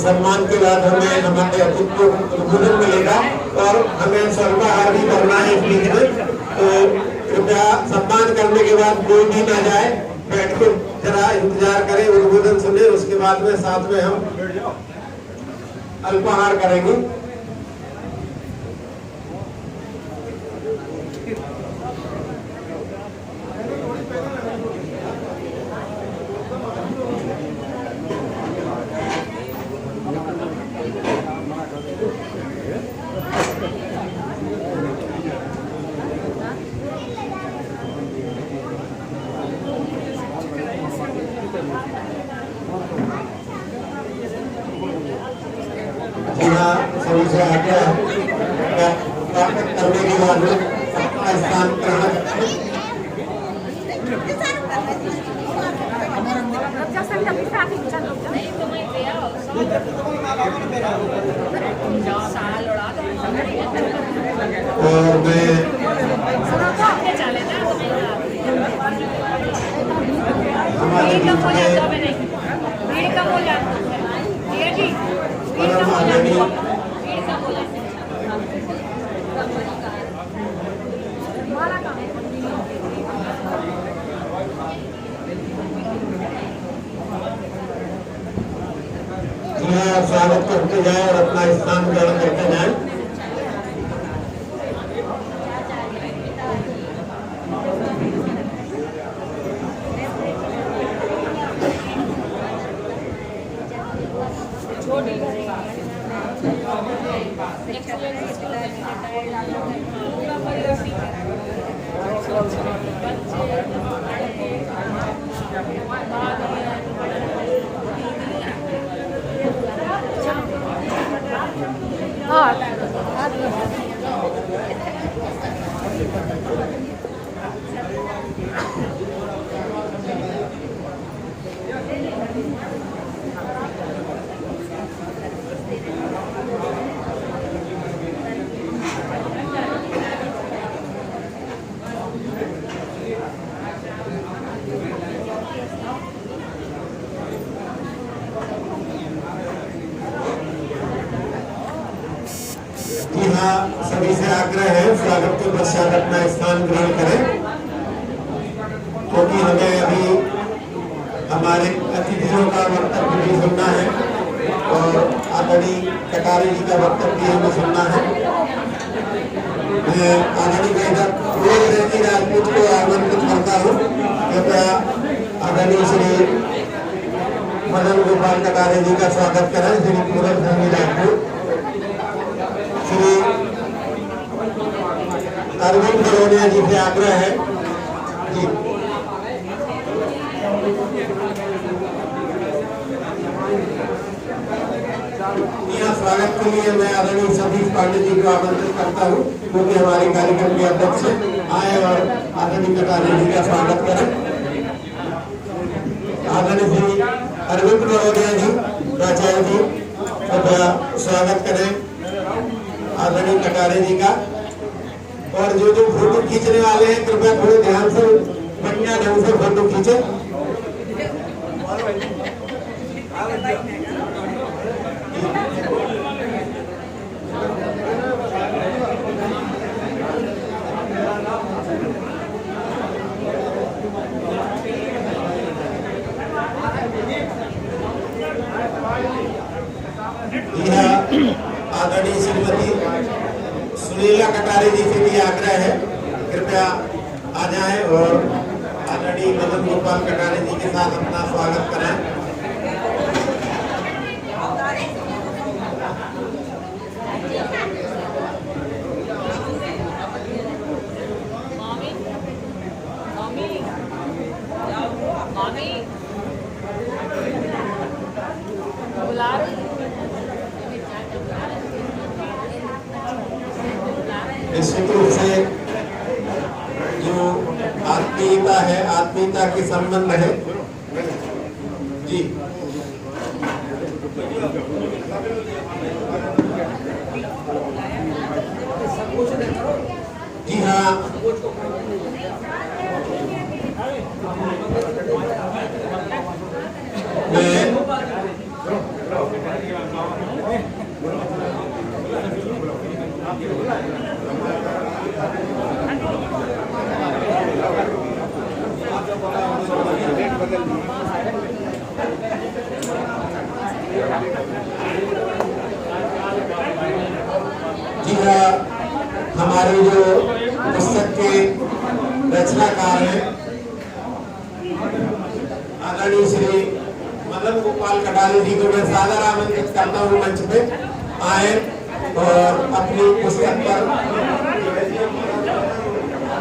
सम्मान के बाद हमें हमारे अतिथि को उद्बोधन मिलेगा और हमें सर्वाहार भी करना है इस बीच में। तो कृपया सम्मान करने के बाद कोई भी ना जाए, बैठ के जरा इंतजार करें, उद्बोधन सुने, उसके बाद में साथ में हम अल्पाहार करेंगे। सभी से आग्रह करने के बाद स्थान ग्रहण और मैं हमारे स्वागत करते जाए और अपना स्थान ग्रहण करते जाए। सभी से आग्रह है स्वागत के पश्चात अपना स्थान ग्रहण करें, क्योंकि हमें अभी हमारे अतिथियों का वक्तव्य भी सुनना है और आदरणीय कटारे जी का वक्तव्य हमें सुनना है। मैं आदरणीय राजपूत को आमंत्रित करता हूँ। कृपया आदरणीय श्री मदन गोपाल कटारे जी का स्वागत करें। श्री पूरन सिंह राजपूत, श्री अरविंद बरोनिया जी से आग्रह है जी। यहाँ स्वागत के लिए मैं आदरणीय सतीश पांडे जी को आमंत्रित करता हूँ, क्योंकि हमारे कार्यक्रम के अध्यक्ष आए और आदरणीय कटारे जी का स्वागत करें। आदरणीय श्री अरविंद बरोनिया जी, प्राचार्य जी, कृपया स्वागत करें आदरणीय कटारे जी का। और जो फोटो खींचने वाले हैं कृपया थोड़े ध्यान से बढ़िया ढंग से फोटो खींचे। आदरणीय श्रीमती सुनीला कटारे जी से भी आग्रह है, कृपया आ जाएं और आदरणीय मदन गोपाल कटारे जी के साथ अपना स्वागत करें। निश्चित रूप से जो आत्मीयता है, आत्मीयता के संबंध है जी। जी हाँ, जी हाँ, हमारे जो पुस्तक के रचनाकार हैं आदरणीय श्री मदन गोपाल कटारे जी को मैं सादर आमंत्रित करता हूँ मंच पे आए और अपनी पुस्तक पर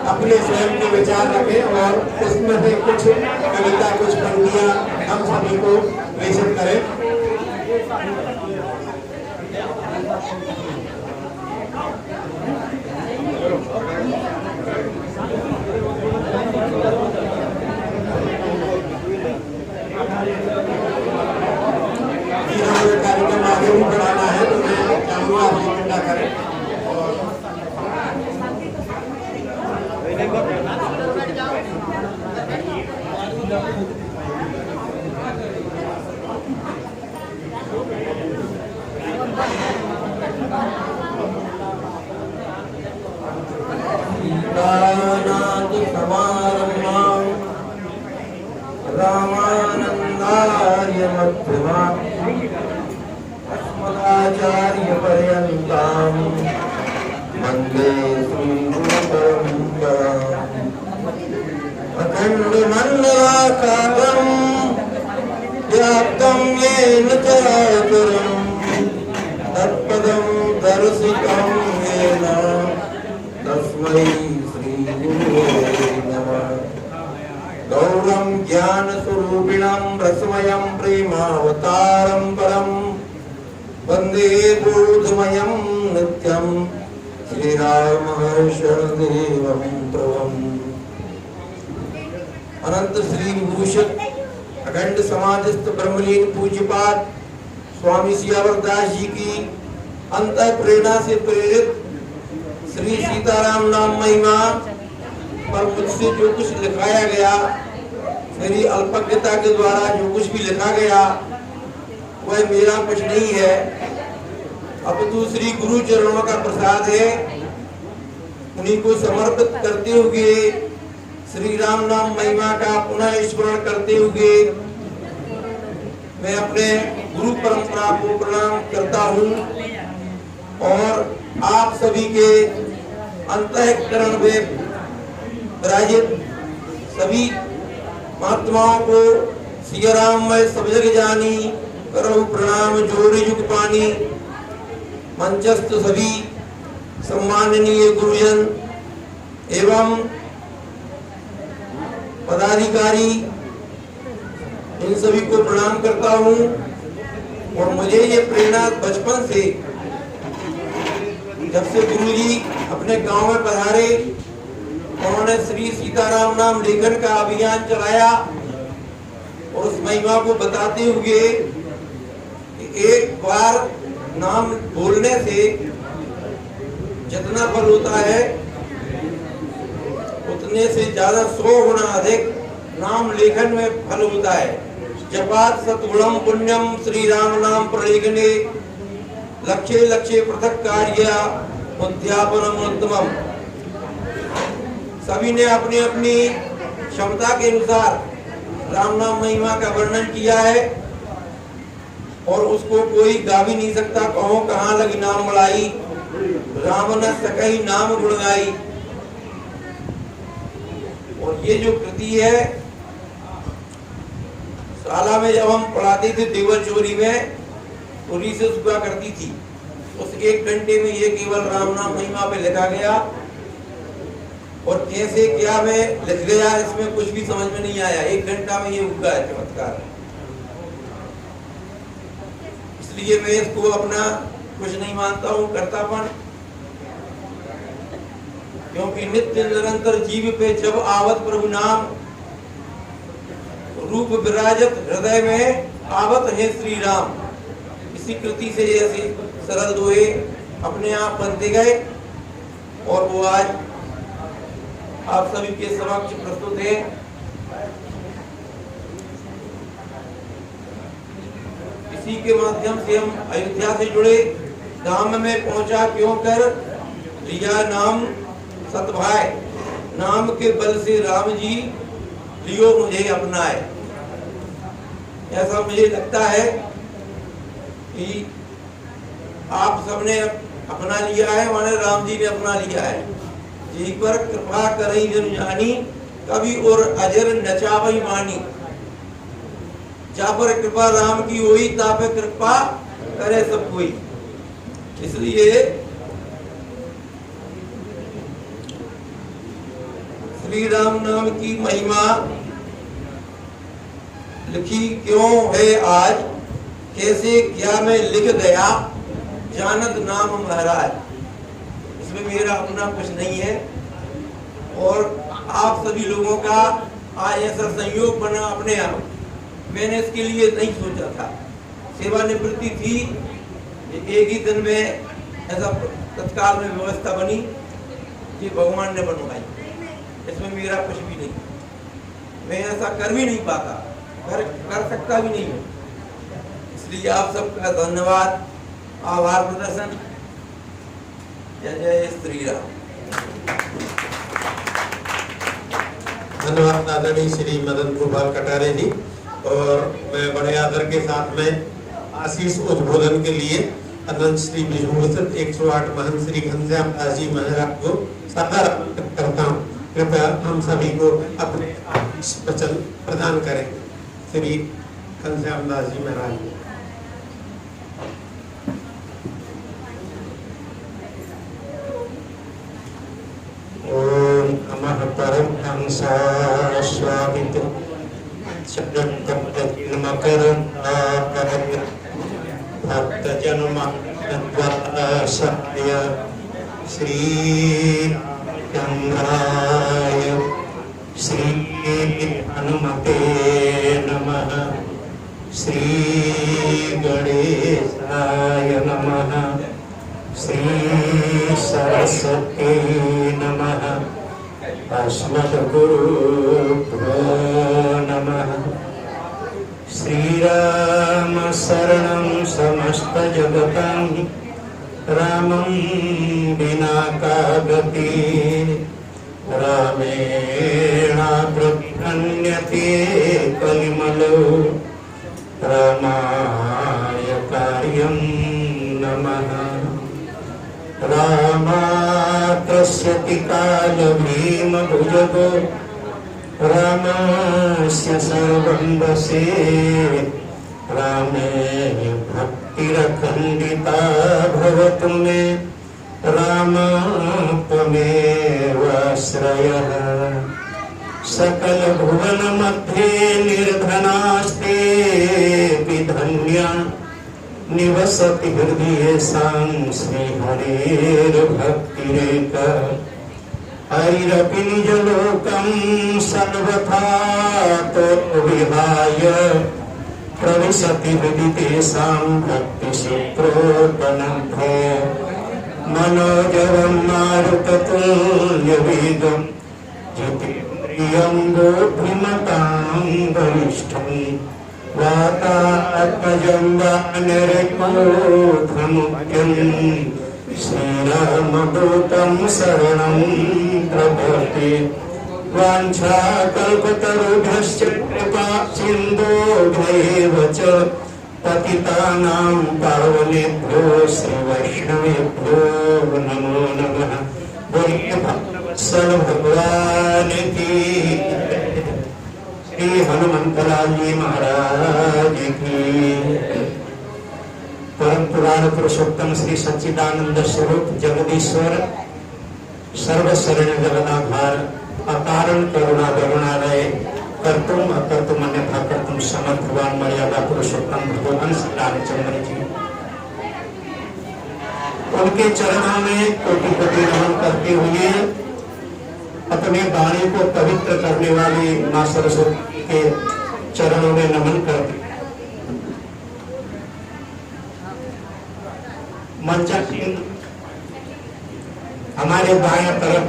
अपने स्वयं के विचार रखें और उसमें से कुछ कविता, कुछ पंक्तियां हम सभी को प्रेषित करें। कार्यक्रम आगे भी बढ़ाना है तो मैं चाहूँगा आप इकट्ठा करें और रामानंदार्य मध्यमा पर्यन्तां वन्दे श्रीगुरुपरम्पराम्। अखण्डमण्डलाकारं व्याप्तं येन चराचरं तत्पदं दर्शितं येन तस्मै श्रीगुरवे नमः। गौरं ज्ञानस्वरूपिणं रसमयं प्रेमावतारं परं वन्दे बोधमयं नित्यं श्रीरामहर्षदेवं प्रभुम्। अनंत श्री विभूषण अखंड समाधिस्थ ब्रह्मलीन पूज्यपाद स्वामी सियावर दास जी की अंतः प्रेरणा से प्रेरित श्री सीताराम नाम महिमा पर मुझसे जो कुछ लिखाया गया, मेरी अल्पज्ञता के द्वारा जो कुछ भी लिखा गया वह मेरा कुछ नहीं है, अपितु श्री गुरु चरणों का प्रसाद है। उन्हीं को समर्पित करते हुए श्री राम नाम महिमा का पुनः स्मरण करते हुए मैं अपने गुरु परंपरा को प्रणाम करता हूँ और आप सभी के अंतःकरण में विराजित सभी महात्माओं को सिया राम मैं सब जग जानी करहु प्रणाम जोड़ी जुग पानी। मंचस्थ सभी सम्माननीय गुरुजन एवं पदाधिकारी इन सभी को प्रणाम करता हूँ। और मुझे ये प्रेरणा बचपन से, जब से गुरुजी अपने गांव में पधारे, उन्होंने श्री सीताराम नाम लेखन का अभियान चलाया और उस महिमा को बताते हुए कि एक बार नाम बोलने से जितना फल होता है उतने से ज्यादा 100 गुना अधिक नाम लेखन में फल होता है। जपात सतगुणम पुण्यम श्री राम नाम प्रलेखने लक्ष्य लक्ष्य पृथक कार्य उद्यापनम उत्तमम। सभी ने अपनी अपनी क्षमता के अनुसार राम नाम महिमा का वर्णन किया है और उसको कोई गा भी नहीं सकता। कहो कहाँ लगी नाम बढ़ाई, राम न सकई नाम गुण गाई। और ये जो कृति है, शाला में जब हम पढ़ाते थे देवर चोरी में, तो रिसर्च हुआ करती थी। उस 1 घंटे में ये केवल राम नाम महिमा पे लिखा गया और कैसे क्या में लिख गया इसमें कुछ भी समझ में नहीं आया। 1 घंटा में ये हुआ है चमत्कार। इसलिए मैं इसको अपना कुछ नहीं मानता हूँ कर्तापन, क्योंकि नित्य निरंतर जीव पे जब आवत प्रभु नाम रूप विराजत हृदय में आवत है श्री राम। इसी कृति से ऐसे सरल दोहे अपने आप बनते गए और वो आज आप सभी के समक्ष प्रस्तुत है। इसी के माध्यम से हम अयोध्या से जुड़े, धाम में पहुंचा क्यों कर लिया नाम सतभाय, नाम के बल से राम जी लियो मुझे अपनाए। ऐसा मुझे लगता है कि आप सबने अपना लिया है, माने राम जी ने अपना लिया है। जी पर कृपा करई जन जानी, कभी और अजर नचावई मानी। जा पर कृपा राम की हुई, ता पे कृपा करे सब कोई। इसलिए श्री राम नाम की महिमा लिखी क्यों है आज, कैसे क्या मैं लिख गया जानत नाम महाराज। इसमें मेरा अपना कुछ नहीं है और आप सभी लोगों का आज ऐसा संयोग बना अपने आप। मैंने इसके लिए नहीं सोचा था, सेवानिवृत्ति थी, एक ही दिन में ऐसा तत्काल में व्यवस्था बनी, ये भगवान ने बनवाई। इसमें मेरा कुछ भी नहीं, मैं ऐसा कर भी नहीं पाता, कर सकता भी नहीं हूँ। इसलिए आप सबका धन्यवाद, आभार प्रदर्शन। जय जय श्री राम। धन्यवाद आदरणीय श्री मदन गोपाल कटारे जी। और मैं बड़े आदर के साथ में आशीष उद्बोधन के लिए अनंत श्री विभूषित 108 महंत श्री घनश्याम दास जी महाराज को सादर करता हूँ। कृपया हम सभी को अपने वचन प्रदान करें श्री घनश्याम दास जी महाराज को। ओम नमः परमहंसाय स्वामित्व भक्त जन्माय श्री चंद्राय श्री हनुमते नमः। श्री गणेशाय नमः। श्री सरस्वती नमः। अस्मद्गुरुभ्यो नमः। श्रीराम शरणं समस्तजगतं रामं विना का गति रामेणावृत्तन्यते कलिमलो रामाय कार्यं नमः। रामात्रस्यति कालभीमभुजगो रामस्य सर्वं वशे रामे भक्तिरखण्डिता भवतु मे रामत्वमेवाश्रयः। सकल भुवन मध्ये निर्धनास्तेऽपि धन्या निवसति हृदयेषां श्रीहरेर्भक्तिरेका। हरिरपि निजलोकं सर्वथा तो विहाय प्रविशति हृदि तेषां भक्तिसूत्रोपनद्धे। मनोजवं मारुततुल्यवेगं जितेन्द्रियं बुद्धिमतां वरिष्ठं वातात्मजं वानरयूथमुख्यं श्रीरामदूतं शरणं प्रपद्ये। वाञ्छाकल्पतरुभ्यश्च कृपा सिन्धुभ्यैव च पतितानां पावनेभ्यो श्रीवैष्णवेभ्यो नमो नमः। बोलिए भक्तवत्सल भगवान की। श्री हनुमंतलाल जी महाराज की। परम पुराण पुरुषोत्तम श्री सच्चिदानंद स्वरूप जगदीश्वर सर्वशरण जगदाधार अकारण करुणा करुणालय कर्तुम अकर्तुम अन्यथा कर्तुम समर्थवान मर्यादा पुरुषोत्तम भगवान श्री रामचंद्र जी। उनके चरणों में कोटि कोटि नमन करते हुए अपने वाणी को पवित्र करने वाली मां सरस्वती के चरणों में नमन करते। मंचासीन हमारे बाएं तरफ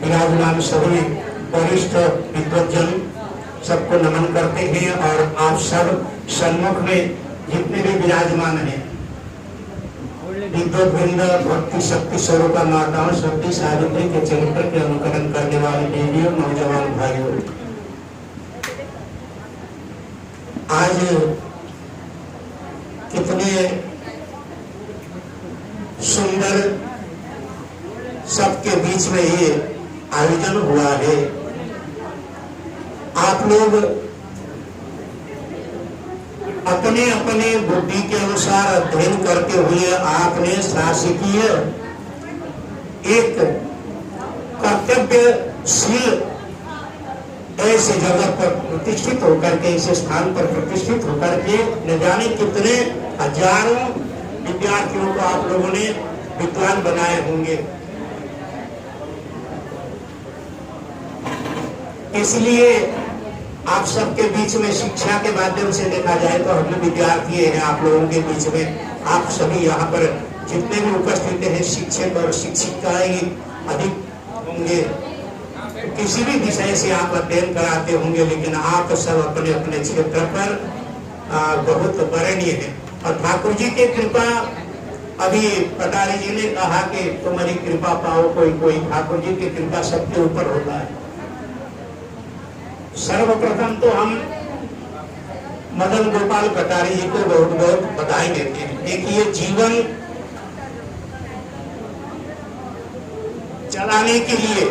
विराजमान सभी वरिष्ठ विद्वज्जन सबको नमन करते हैं और आप सब सन्मुख में जितने भी विराजमान हैं विद्वद्वृंद भक्ति शक्ति स्वरूप माताओं शक्ति सावित्री के चरित्र के अनुकरण करने वाले देवियों नौजवान भाइयों। आज कितने सुंदर सबके बीच में ये आयोजन हुआ है। आप लोग अपने अपने बुद्धि के अनुसार अध्ययन करते हुए आपने शासकीय एक कर्तव्यशील ऐसे जगह पर प्रतिष्ठित होकर के इस स्थान पर प्रतिष्ठित होकर के न जाने कितने हजारों विद्यार्थियों को आप लोगों ने विद्वान बनाए होंगे। इसलिए आप सबके बीच में शिक्षा के माध्यम से देखा जाए तो हम विद्यार्थी हैं आप लोगों के बीच में। आप सभी यहाँ पर जितने भी उपस्थित हैं शिक्षक और शिक्षिकाएं अधिक होंगे। किसी भी विषय से आप अध्ययन कराते होंगे लेकिन आप सब अपने अपने क्षेत्र पर बहुत वरणीय हैं। और ठाकुर जी की कृपा अभी कटारे जी ने कहा कि तुम्हारी कृपा पाओ कोई कोई। ठाकुर जी की कृपा सबके ऊपर होता है। सर्वप्रथम तो हम मदन गोपाल कटारे जी को बहुत बहुत बधाई देते हैं। देखिए जीवन चलाने के लिए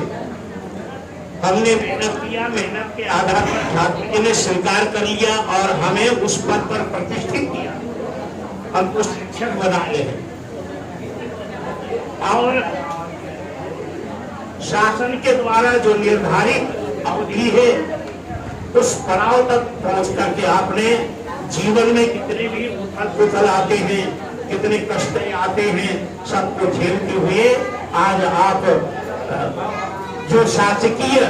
हमने मेहनत किया। मेहनत के आधार पर ठाकुर जी ने स्वीकार कर लिया और हमें उस पद पर प्रतिष्ठित किया। हमको शिक्षक बनाए हैं और शासन के द्वारा जो निर्धारित अवधि है उस पड़ाव तक पहुंच करके आपने जीवन में कितने भी उथल पुथल आते हैं, कितने कष्ट आते हैं, सबको झेलते हुए आज आप जो शासकीय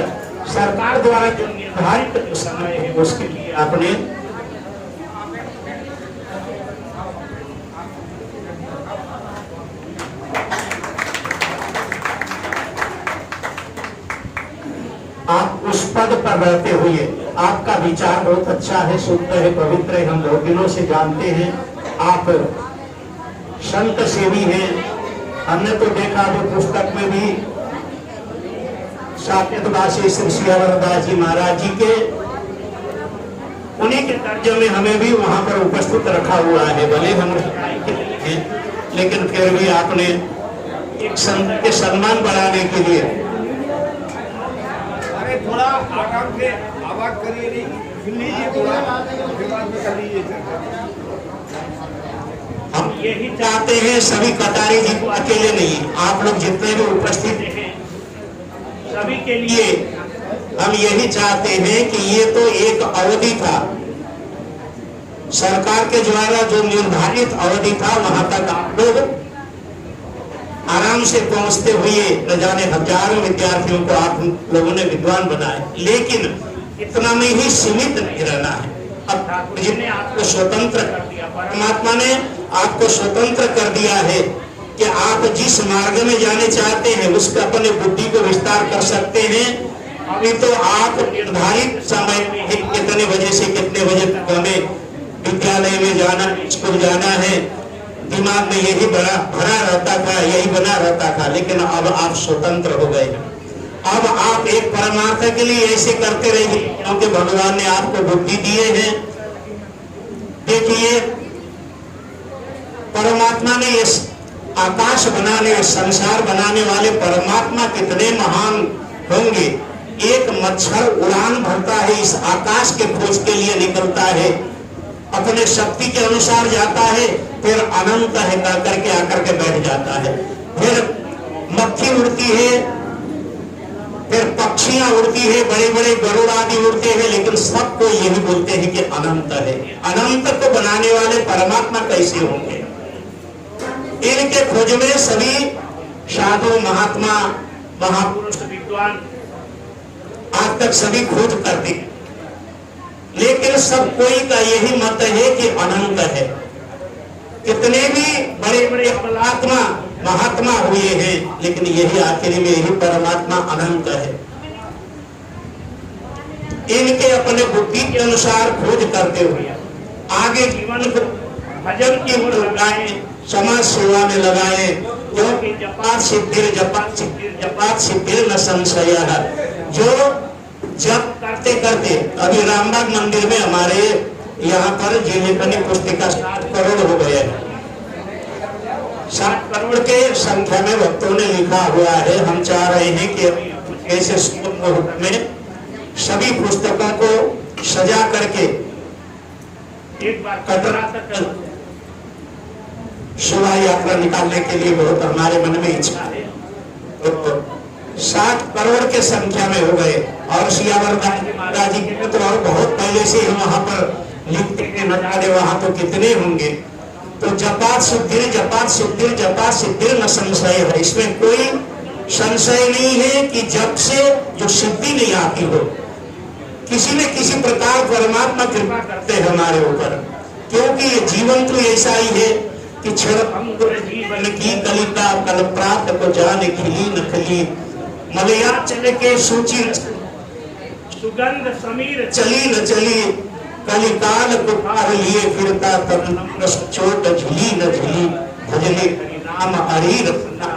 सरकार द्वारा जो निर्धारित जो समय है उसके लिए आपने आप उस पद पर रहते हुए आपका विचार बहुत अच्छा है, शुद्ध है, पवित्र है। हम बहुत दिनों से जानते हैं आप संत सेवी हैं। हमने तो देखा वो पुस्तक में भी साकेतवासी श्री सियावरदास जी महाराज जी के उन्हीं के तर्जमे हमें भी वहां पर उपस्थित रखा हुआ है। भले हम के लिए हैं, लेकिन फिर भी आपने एक संत के सम्मान बढ़ाने के लिए थोड़ा आराम से आवाज करिए, नहीं सुन लीजिए, थोड़ा उसके बाद में कर लीजिए। हम यही चाहते हैं सभी कटारी जी को अकेले नहीं, आप लोग जितने भी उपस्थित हैं सभी के लिए हम यही चाहते हैं कि ये तो एक अवधि था, सरकार के द्वारा जो निर्धारित अवधि था वहां तक आप लोग आराम से पहुंचते हुए न जाने हजारों विद्यार्थियों को आप लोगों ने विद्वान बनाए, लेकिन इतना में ही सीमित नहीं रहना है। अब ठाकुर जी ने आपको स्वतंत्र कर दिया, परमात्मा ने आपको स्वतंत्र कर दिया है कि आप जिस मार्ग में जाने चाहते हैं उसका अपने बुद्धि को विस्तार कर सकते हैं। अभी तो आप निर्धारित समय में ही कितने बजे से कितने बजे तक हमें विद्यालय में जाना, स्कूल जाना है, दिमाग में यही भरा रहता था, यही बना रहता था, लेकिन अब आप स्वतंत्र हो गए। अब आप एक परमार्थ के लिए ऐसे करते रहिए क्योंकि भगवान ने आपको बुद्धि दिए हैं। देखिए परमात्मा ने इस आकाश बनाने, संसार बनाने वाले परमात्मा कितने महान होंगे। एक मच्छर उड़ान भरता है, इस आकाश के खोज के लिए निकलता है, अपने शक्ति के अनुसार जाता है, फिर अनंत है करके आकर के बैठ जाता है। फिर मक्खी उड़ती है, फिर पक्षियां उड़ती है, बड़े बड़े गरुड़ आदि उड़ते हैं, लेकिन सबको यही बोलते हैं कि अनंत है। अनंत को बनाने वाले परमात्मा कैसे होंगे? इनके खोज में सभी साधु, महात्मा, महापुरुष, विद्वान आज तक सभी खोज करते हैं, लेकिन सब कोई का यही मत है कि अनंत है। कितने भी बड़े बड़े कलात्मा महात्मा हुए हैं, लेकिन यही आखिरी में यही परमात्मा अनंत है। इनके अपने बुद्धि के अनुसार खोज करते हुए आगे जीवन को भजन की ओर लगाए, समाज सेवा में लगाए, क्योंकि जपात सिद्धिर जपात सिद्धिर जपात सिद्धिर न संशय है। जो जप करते करते अभी रामबाग मंदिर में हमारे यहाँ पर जीवनी पुस्तिका 7 करोड़ हो गए हैं। 7 करोड़ के संख्या में भक्तों ने लिखा हुआ है। हम चाह रहे हैं कि ऐसे मुहूर्त में सभी पुस्तकों को सजा करके एक बार कटरा तक शोभा यात्रा निकालने के लिए बहुत हमारे मन में इच्छा है। तो 7 करोड़ के संख्या में हो गए, और सियावरदास जी महाराज जी के तो और बहुत पहले से ही वहां पर लिखते हैं, न जाने वहां तो कितने होंगे। तो जपात सिद्धिर जपात सिद्धिर जपात सिद्धिर न संशय है। इसमें कोई संशय नहीं है कि जब से जो सिद्धि नहीं आती हो, किसी न किसी प्रकार परमात्मा कृपा करते हैं हमारे ऊपर, क्योंकि ये जीवन तो ऐसा ही है कि क्षण अंकुर जीवन की कलिका कल प्राप्त को जान खिली न खिली, मलया चले के सूची सुगंध समीर चली न चली, कलिकाल को पार लिए फिरता तब चोट झिली न झिली, भजने नाम हरि रखना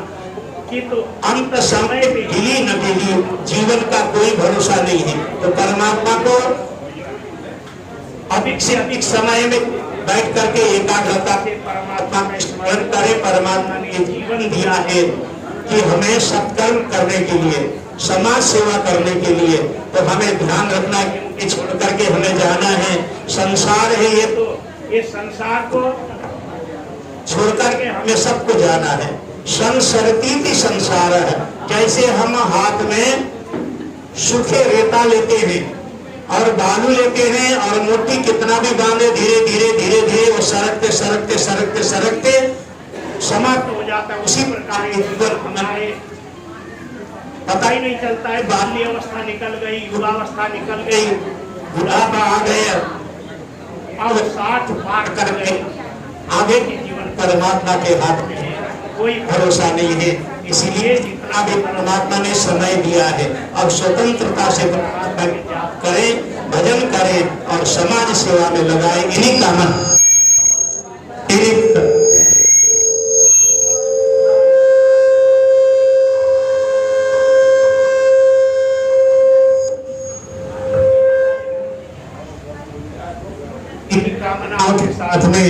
कि तो अंत समय पे हिली न हिली, जीवन का कोई भरोसा नहीं है। तो परमात्मा को अधिक से अधिक समय में बैठ करके एकाग्रता से परमात्मा का स्मरण करें। परमात्मा ने जीवन दिया है कि हमें सत्कर्म करने के लिए, समाज सेवा करने के लिए, तो हमें ध्यान रखना है कि छोड़ करके हमें जाना है। संसार है ये, तो ये संसार को छोड़ करके हमें सबको जाना है। संसरती संसार है, जैसे हम हाथ में सूखे रेता लेते हैं और बालू लेते हैं और मोटी कितना भी बांधे, धीरे धीरे धीरे धीरे वो सरकते सरकते सरकते सरकते समाप्त हो जाता है। उसी प्रकार ये जीवन हमारे पता ही नहीं चलता है, बाल्य अवस्था निकल गई, युवावस्था निकल गई, बुढ़ापा आ गया, अब 60 पार कर गए। आगे के जीवन परमात्मा के हाथ में है, कोई भरोसा नहीं है। इसलिए जितना भी परमात्मा ने समय दिया है, अब स्वतंत्रता से परमात्मा की जाप करें, भजन करें और समाज सेवा में लगाए। इन्हीं का मन कामनाओं के साथ में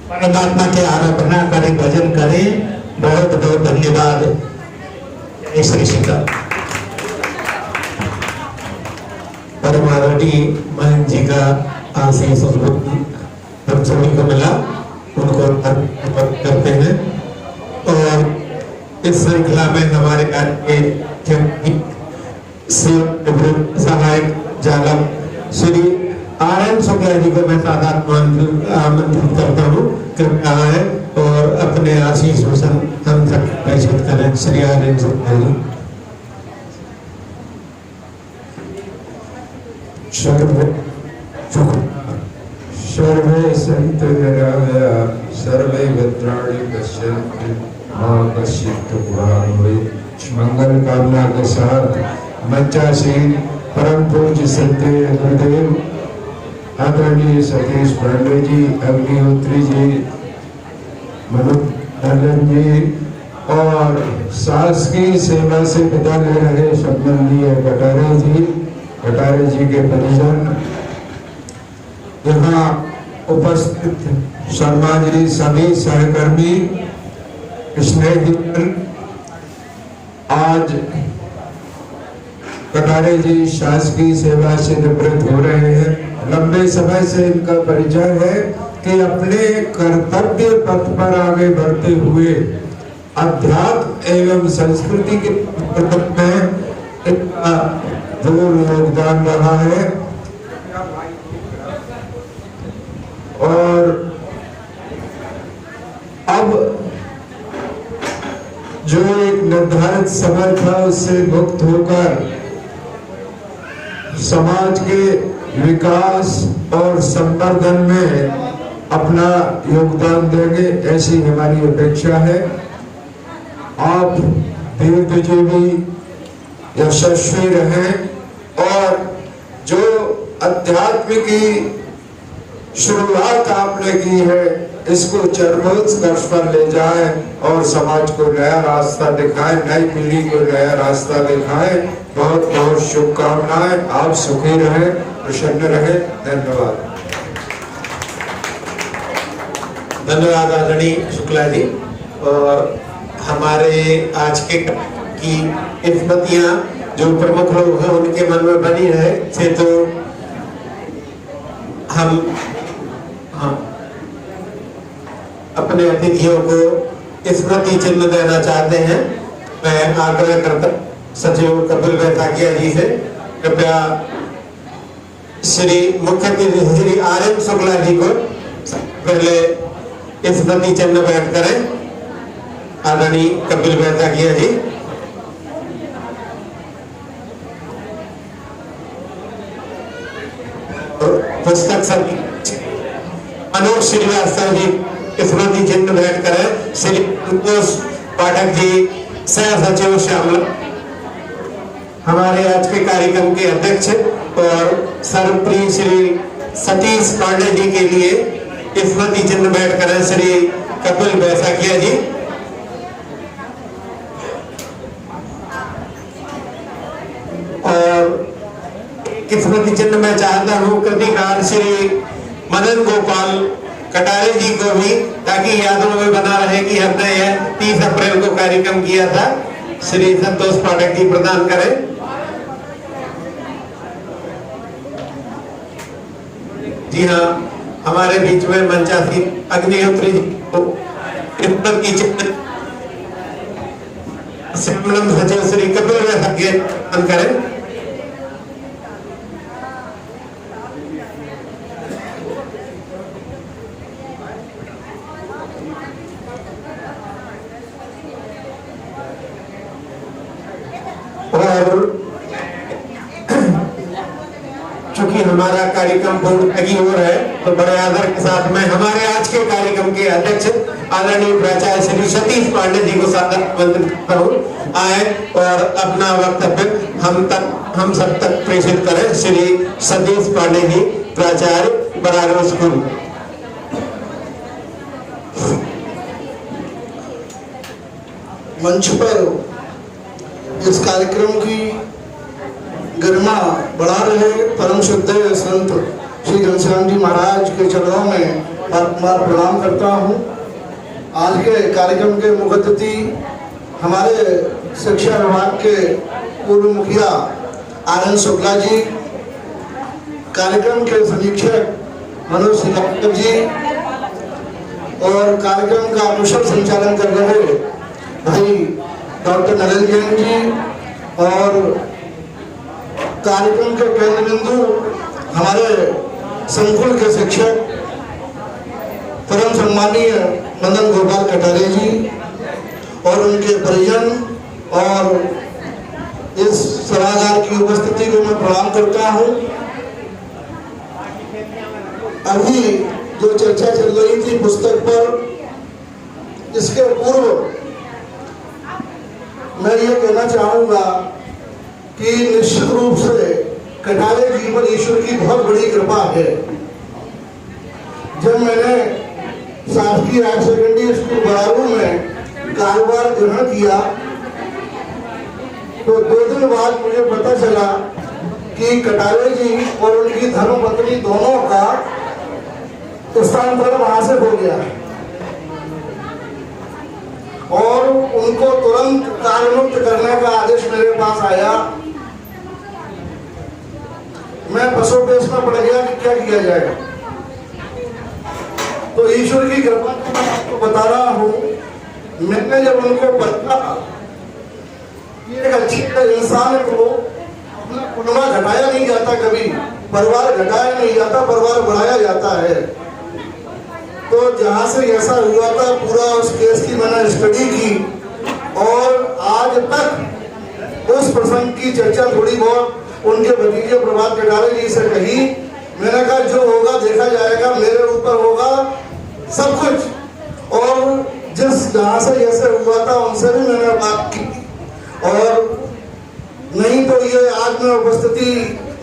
परमात्मा के आराधना करें, भजन करें। बहुत बहुत धन्यवाद। जय श्री सीता। परम आदरणीय महंत जी का आशीष हम सभी को मिला, उनको अर्पित करते हैं। और इस श्रृंखला में हमारे सहायक जालम श्री आर.एन. शुक्ला जी को मैं सादर आमंत्रित करता हूँ, कृपया आए और अपने आशीष वचन हम तक प्रेषित करें। श्री आर.एन. शुक्ला जी। सर्वे सन्तु निरामया सर्वे भद्राणि पश्यन्तु मा कश्चित् दुःखभाग् भवेत्। मंगल कामना के साथ मंचासीन परम पूज्य संत गुरुदेव आदरणीय सतीश पांडे जी, अग्निहोत्री जी, मनोज जी और शासकीय सेवा से विदा ले रहे संबंधीय कटारे जी के परिजन, यहाँ उपस्थित समाज सभी सहकर्मी, स्नेहितन, आज कटारे जी शासकीय सेवा से निवृत्त हो रहे हैं। लंबे समय से इनका परिचय है कि अपने कर्तव्य पथ पर आगे बढ़ते हुए अध्यात्म एवं संस्कृति के प्रवर्तन में इनका जरूर योगदान रहा है। और अब जो एक निर्धारित समय था उससे मुक्त होकर समाज के विकास और संवर्धन में अपना योगदान देंगे, ऐसी हमारी अपेक्षा है। आप दीर्घजीवी यशस्वी रहें और जो अध्यात्म की शुरुआत आपने की है इसको चरमोत्कर्ष पर ले जाए और समाज को नया रास्ता दिखाएं, नई पीढ़ी को नया रास्ता दिखाएं। बहुत बहुत शुभकामनाएं। आप सुखी रहें, प्रसन्न रहें। धन्यवाद। धन्यवाद आदरणीय शुक्ला जी। और हमारे आज के की स्मृतियां जो प्रमुख लोग हैं उनके मन में बनी रहे थे, तो हम अपने अतिथियों को स्मृति चिन्ह देना चाहते हैं। मैं आग्रह करता सचिव कपिल बैताकिया जी से कृपया श्री मुख्य अतिथि श्री आर.एन. शुक्ला जी को पहले स्मृति चिन्ह भेंट करें। आदरणीय कपिल बैताकिया जी। पुस्तक सभी मनोज श्रीवास्तव जी स्मृति चिन्ह भेंट करें। श्री संतोष पाठक जी सह सचिव श्यामला हमारे आज के कार्यक्रम के अध्यक्ष, और सर्वप्रिय श्री सतीश पांडे जी के लिए स्मृति चिन्ह भेंट करें श्री कपिल बैसाखिया जी। और स्मृति चिन्ह में चाहता हूँ कृतिकार श्री मदन गोपाल कटारे जी को भी ताकि यादों में बना रहे कि हमने यह 30 अप्रैल को कार्यक्रम किया था। श्री संतोष पाठक जी प्रदान करें। जी हाँ, हमारे बीच में मंचासी अग्निहोत्री जी को की सचिव श्री कपिल प्रदान करें। चूंकि हमारा कार्यक्रम पूर्ण की ओर है, तो बड़े आदर के साथ में हमारे आज के कार्यक्रम के अध्यक्ष आदरणीय प्राचार्य श्री सतीश पांडे जी को सादर आमंत्रित करता हूं, आए और अपना वक्तव्य हम सब तक प्रेषित करें। श्री सतीश पांडे जी, प्राचार्य बरागरा स्कूल। मंच पर इस कार्यक्रम की गरिमा बढ़ा रहे परम श्रद्धेय संत श्री घनश्याम जी महाराज के चरणों में बार प्रणाम करता हूँ। आज के कार्यक्रम के मुख्य अतिथि हमारे शिक्षा विभाग के पूर्व मुखिया आनंद शुक्ला जी, कार्यक्रम के समीक्षक मनोज सिंह जी और कार्यक्रम का कुशल संचालन कर रहे भाई डॉक्टर नरेंद्र जैन जी और कार्यक्रम के केंद्र बिंदु हमारे संकुल के शिक्षक परम सम्मानीय मदन गोपाल कटारे जी और उनके परिजन और इस सभागार की उपस्थिति को मैं प्रणाम करता हूँ। अभी जो चर्चा चल रही थी पुस्तक पर, इसके पूर्व मैं ये कहना चाहूँगा कि निश्चित रूप से कटारे जी पर ईश्वर की बहुत बड़ी कृपा है। जब मैंने शासकीय हायर सेकेंडरी स्कूल बरारू में कारोबार ग्रहण किया तो 2 दिन बाद मुझे पता चला कि कटारे जी और उनकी धर्मपत्नी दोनों का स्थानांतरण वहां से हो गया और उनको तुरंत कार्यमुक्त करने का आदेश मेरे पास आया। मैं पसोपेश में पड़ गया कि क्या किया जाए। तो ईश्वर की कृपा मैं आपको बता रहा हूँ, मैंने जब उनको पढ़ा कि एक अच्छे इंसान को अपना कुनबा घटाया नहीं जाता, कभी परिवार घटाया नहीं जाता, परिवार बढ़ाया जाता है। तो जहां से ऐसा हुआ था पूरा उस केस की मैंने स्टडी की और आज तक उस प्रसंग की चर्चा थोड़ी बहुत उनके भतीजे प्रभात कटारे जी से कही। मैंने कहा जो होगा देखा जाएगा, मेरे ऊपर होगा सब कुछ। और जिस जहां से ऐसे हुआ था उनसे भी मैंने बात की और नहीं तो ये आज में उपस्थिति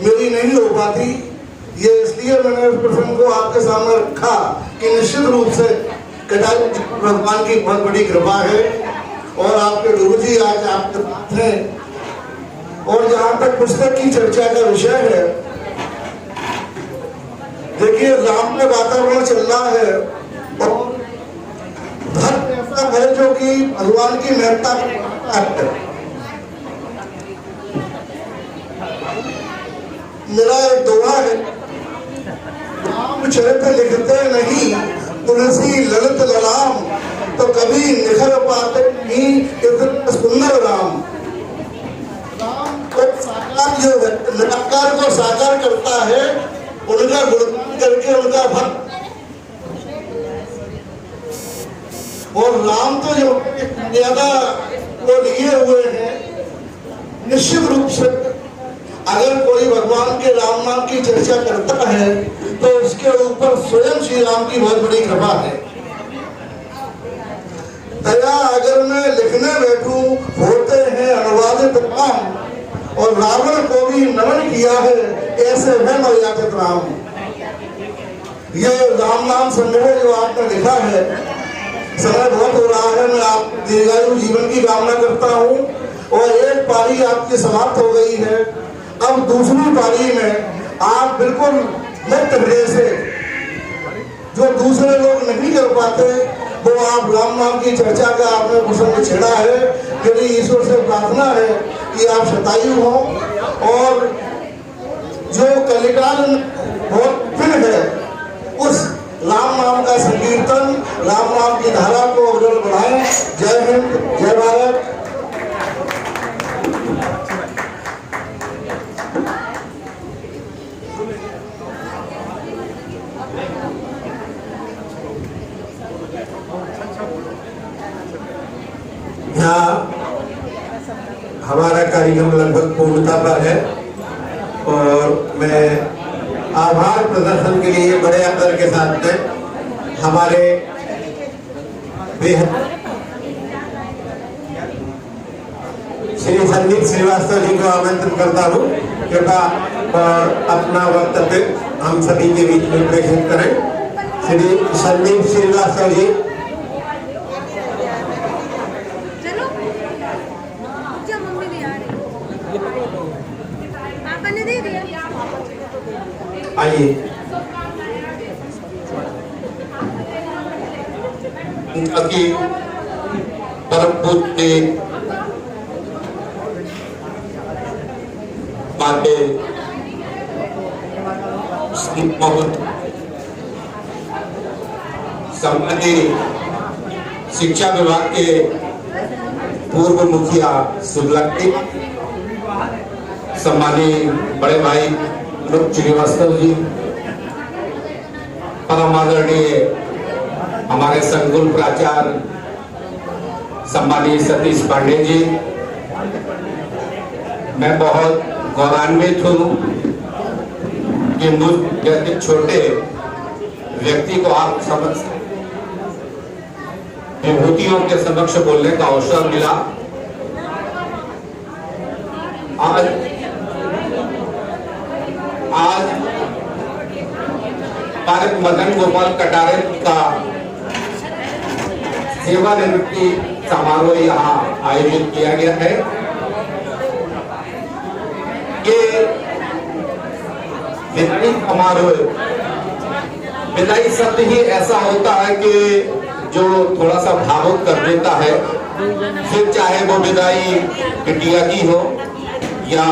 मेरी नहीं हो पाती। ये इसलिए मैंने इस प्रसंग को आपके सामने रखा कि निश्चित रूप से कटारे भगवान की बहुत बड़ी कृपा है और आपके गुरु जी आज आपके साथ हैं। और जहां तक पुस्तक की चर्चा का विषय है, देखिए राम में वातावरण चल रहा है और धर्म ऐसा है जो कि भगवान की महत्ता है। मेरा एक दोहा है, रामचरित लिखते नहीं तुलसी ललित ललाम, तो कभी निखर पाते नहीं इतने सुंदर राम। राम को साकार जो निराकार को साकार करता है, उनका गुणगान करके उनका भक्त। और राम तो जो मर्यादा वो लिए हुए हैं, निश्चित रूप से अगर कोई भगवान के राम नाम की चर्चा करता है तो उसके ऊपर स्वयं श्री राम की बहुत बड़ी कृपा है। दया अगर मैं लिखने बैठूं होते हैं अनुवादित राम, और रावण को भी नमन किया है ऐसे है मर्यादित राम। ये राम नाम संग्रह जो आपने लिखा है, समय बहुत हो रहा है, मैं आप दीर्घायु जीवन की कामना करता हूँ। और एक पारी आपकी समाप्त हो गई है, अब दूसरी पारी में आप बिल्कुल मुक्त हृदय से जो दूसरे लोग नहीं कर पाते, वो आप राम नाम की चर्चा का आपने प्रसंग छेड़ा है। मेरी ईश्वर से प्रार्थना है कि आप शतायु हो और जो कलिकाल बहुत फिर है उस राम नाम का संकीर्तन, राम नाम की धारा को अग्रसर बढ़ाएं। जय हिंद, जय भारत। यहाँ हमारा कार्यक्रम लगभग पूर्णता पर है और मैं आभार प्रदर्शन के लिए बड़े आदर के साथ में हमारे बेहद श्री संदीप श्रीवास्तव जी को आमंत्रित करता हूँ कृपया और अपना वक्तव्य हम सभी के बीच में प्रेषित करें। श्री संदीप श्रीवास्तव जी। आइए। उनकी परम पूज्य माननीय श्री मोहन सम्मानीय शिक्षा विभाग के पूर्व मुखिया सुबलक्ति, सम्मानीय बड़े भाई अनुप श्रीवास्तव जी, परम आदरणीय हमारे संकुल प्राचार्य सम्मानीय सतीश पांडे जी, मैं बहुत गौरवान्वित हूँ कि मुझ जैसे छोटे व्यक्ति को आप समझ विभूतियों के समक्ष बोलने का अवसर मिला। आज भारत मदन गोपाल कटारे का सेवानिवृत्ति समारोह यहाँ आयोजित किया गया है। ये विदाई समारोह, विदाई शब्द ही ऐसा होता है कि जो थोड़ा सा भावुक कर देता है, फिर चाहे वो विदाई बिटिया की हो या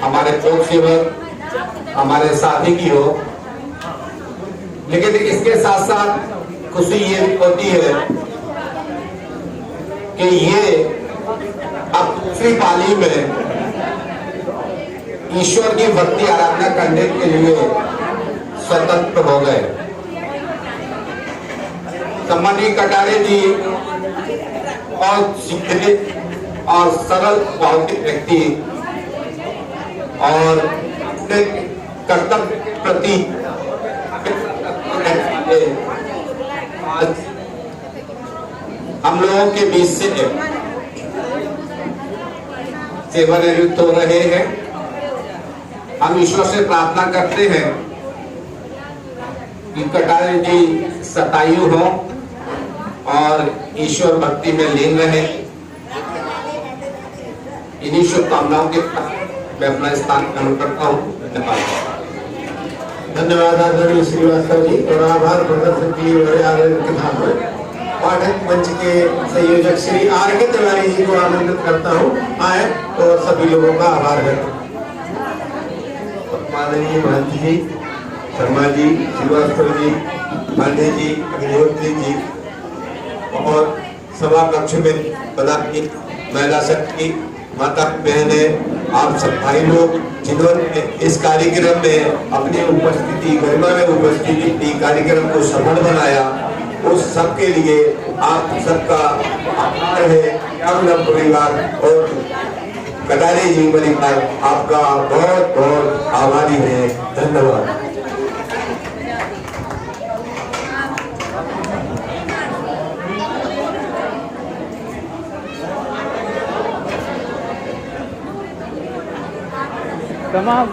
हमारे लोक सेवक हमारे साथी की हो। लेकिन इसके साथ साथ खुशी ये भी होती है कि ये अब दूसरी पाली में ईश्वर की भक्ति आराधना करने के लिए स्वतंत्र हो गए। सम्मानीय कटारे जी और शिक्षित और सरल भौतिक व्यक्ति और अपने कर्तव्य के प्रति आज हम लोगों के बीच से सेवानिवृत्त हो रहे हैं। हम ईश्वर से प्रार्थना करते हैं कि कटारे जी शतायु हो और ईश्वर भक्ति में लीन रहे। इन्हीं शुभकामनाओं के साथ मैं अपना स्थान ग्रहण करता हूँ। धन्यवाद। धन्यवाद आदरणीय श्रीवास्तव जी। और आभार प्रदर्शन के लिए बड़े आदर के साथ में पाठक मंच के संयोजक श्री आर के तिवारी जी को आमंत्रित करता हूँ, आए और सभी लोगों का आभार व्यक्त। माननीय महंत जी, शर्मा जी, श्रीवास्तव जी, पांडे जी, अग्निहोत्री जी और सभा कक्ष में पधारी महिला शक्ति माता बहने, आप सब भाई लोग जिन्होंने इस कार्यक्रम में अपनी उपस्थिति, गरिमा में उपस्थिति दी, कार्यक्रम को सफल बनाया, उस सब के लिए आप सबका आभार है। नव परिवार और कटारे जी परिवार आपका बहुत बहुत आभारी है। धन्यवाद। तमाम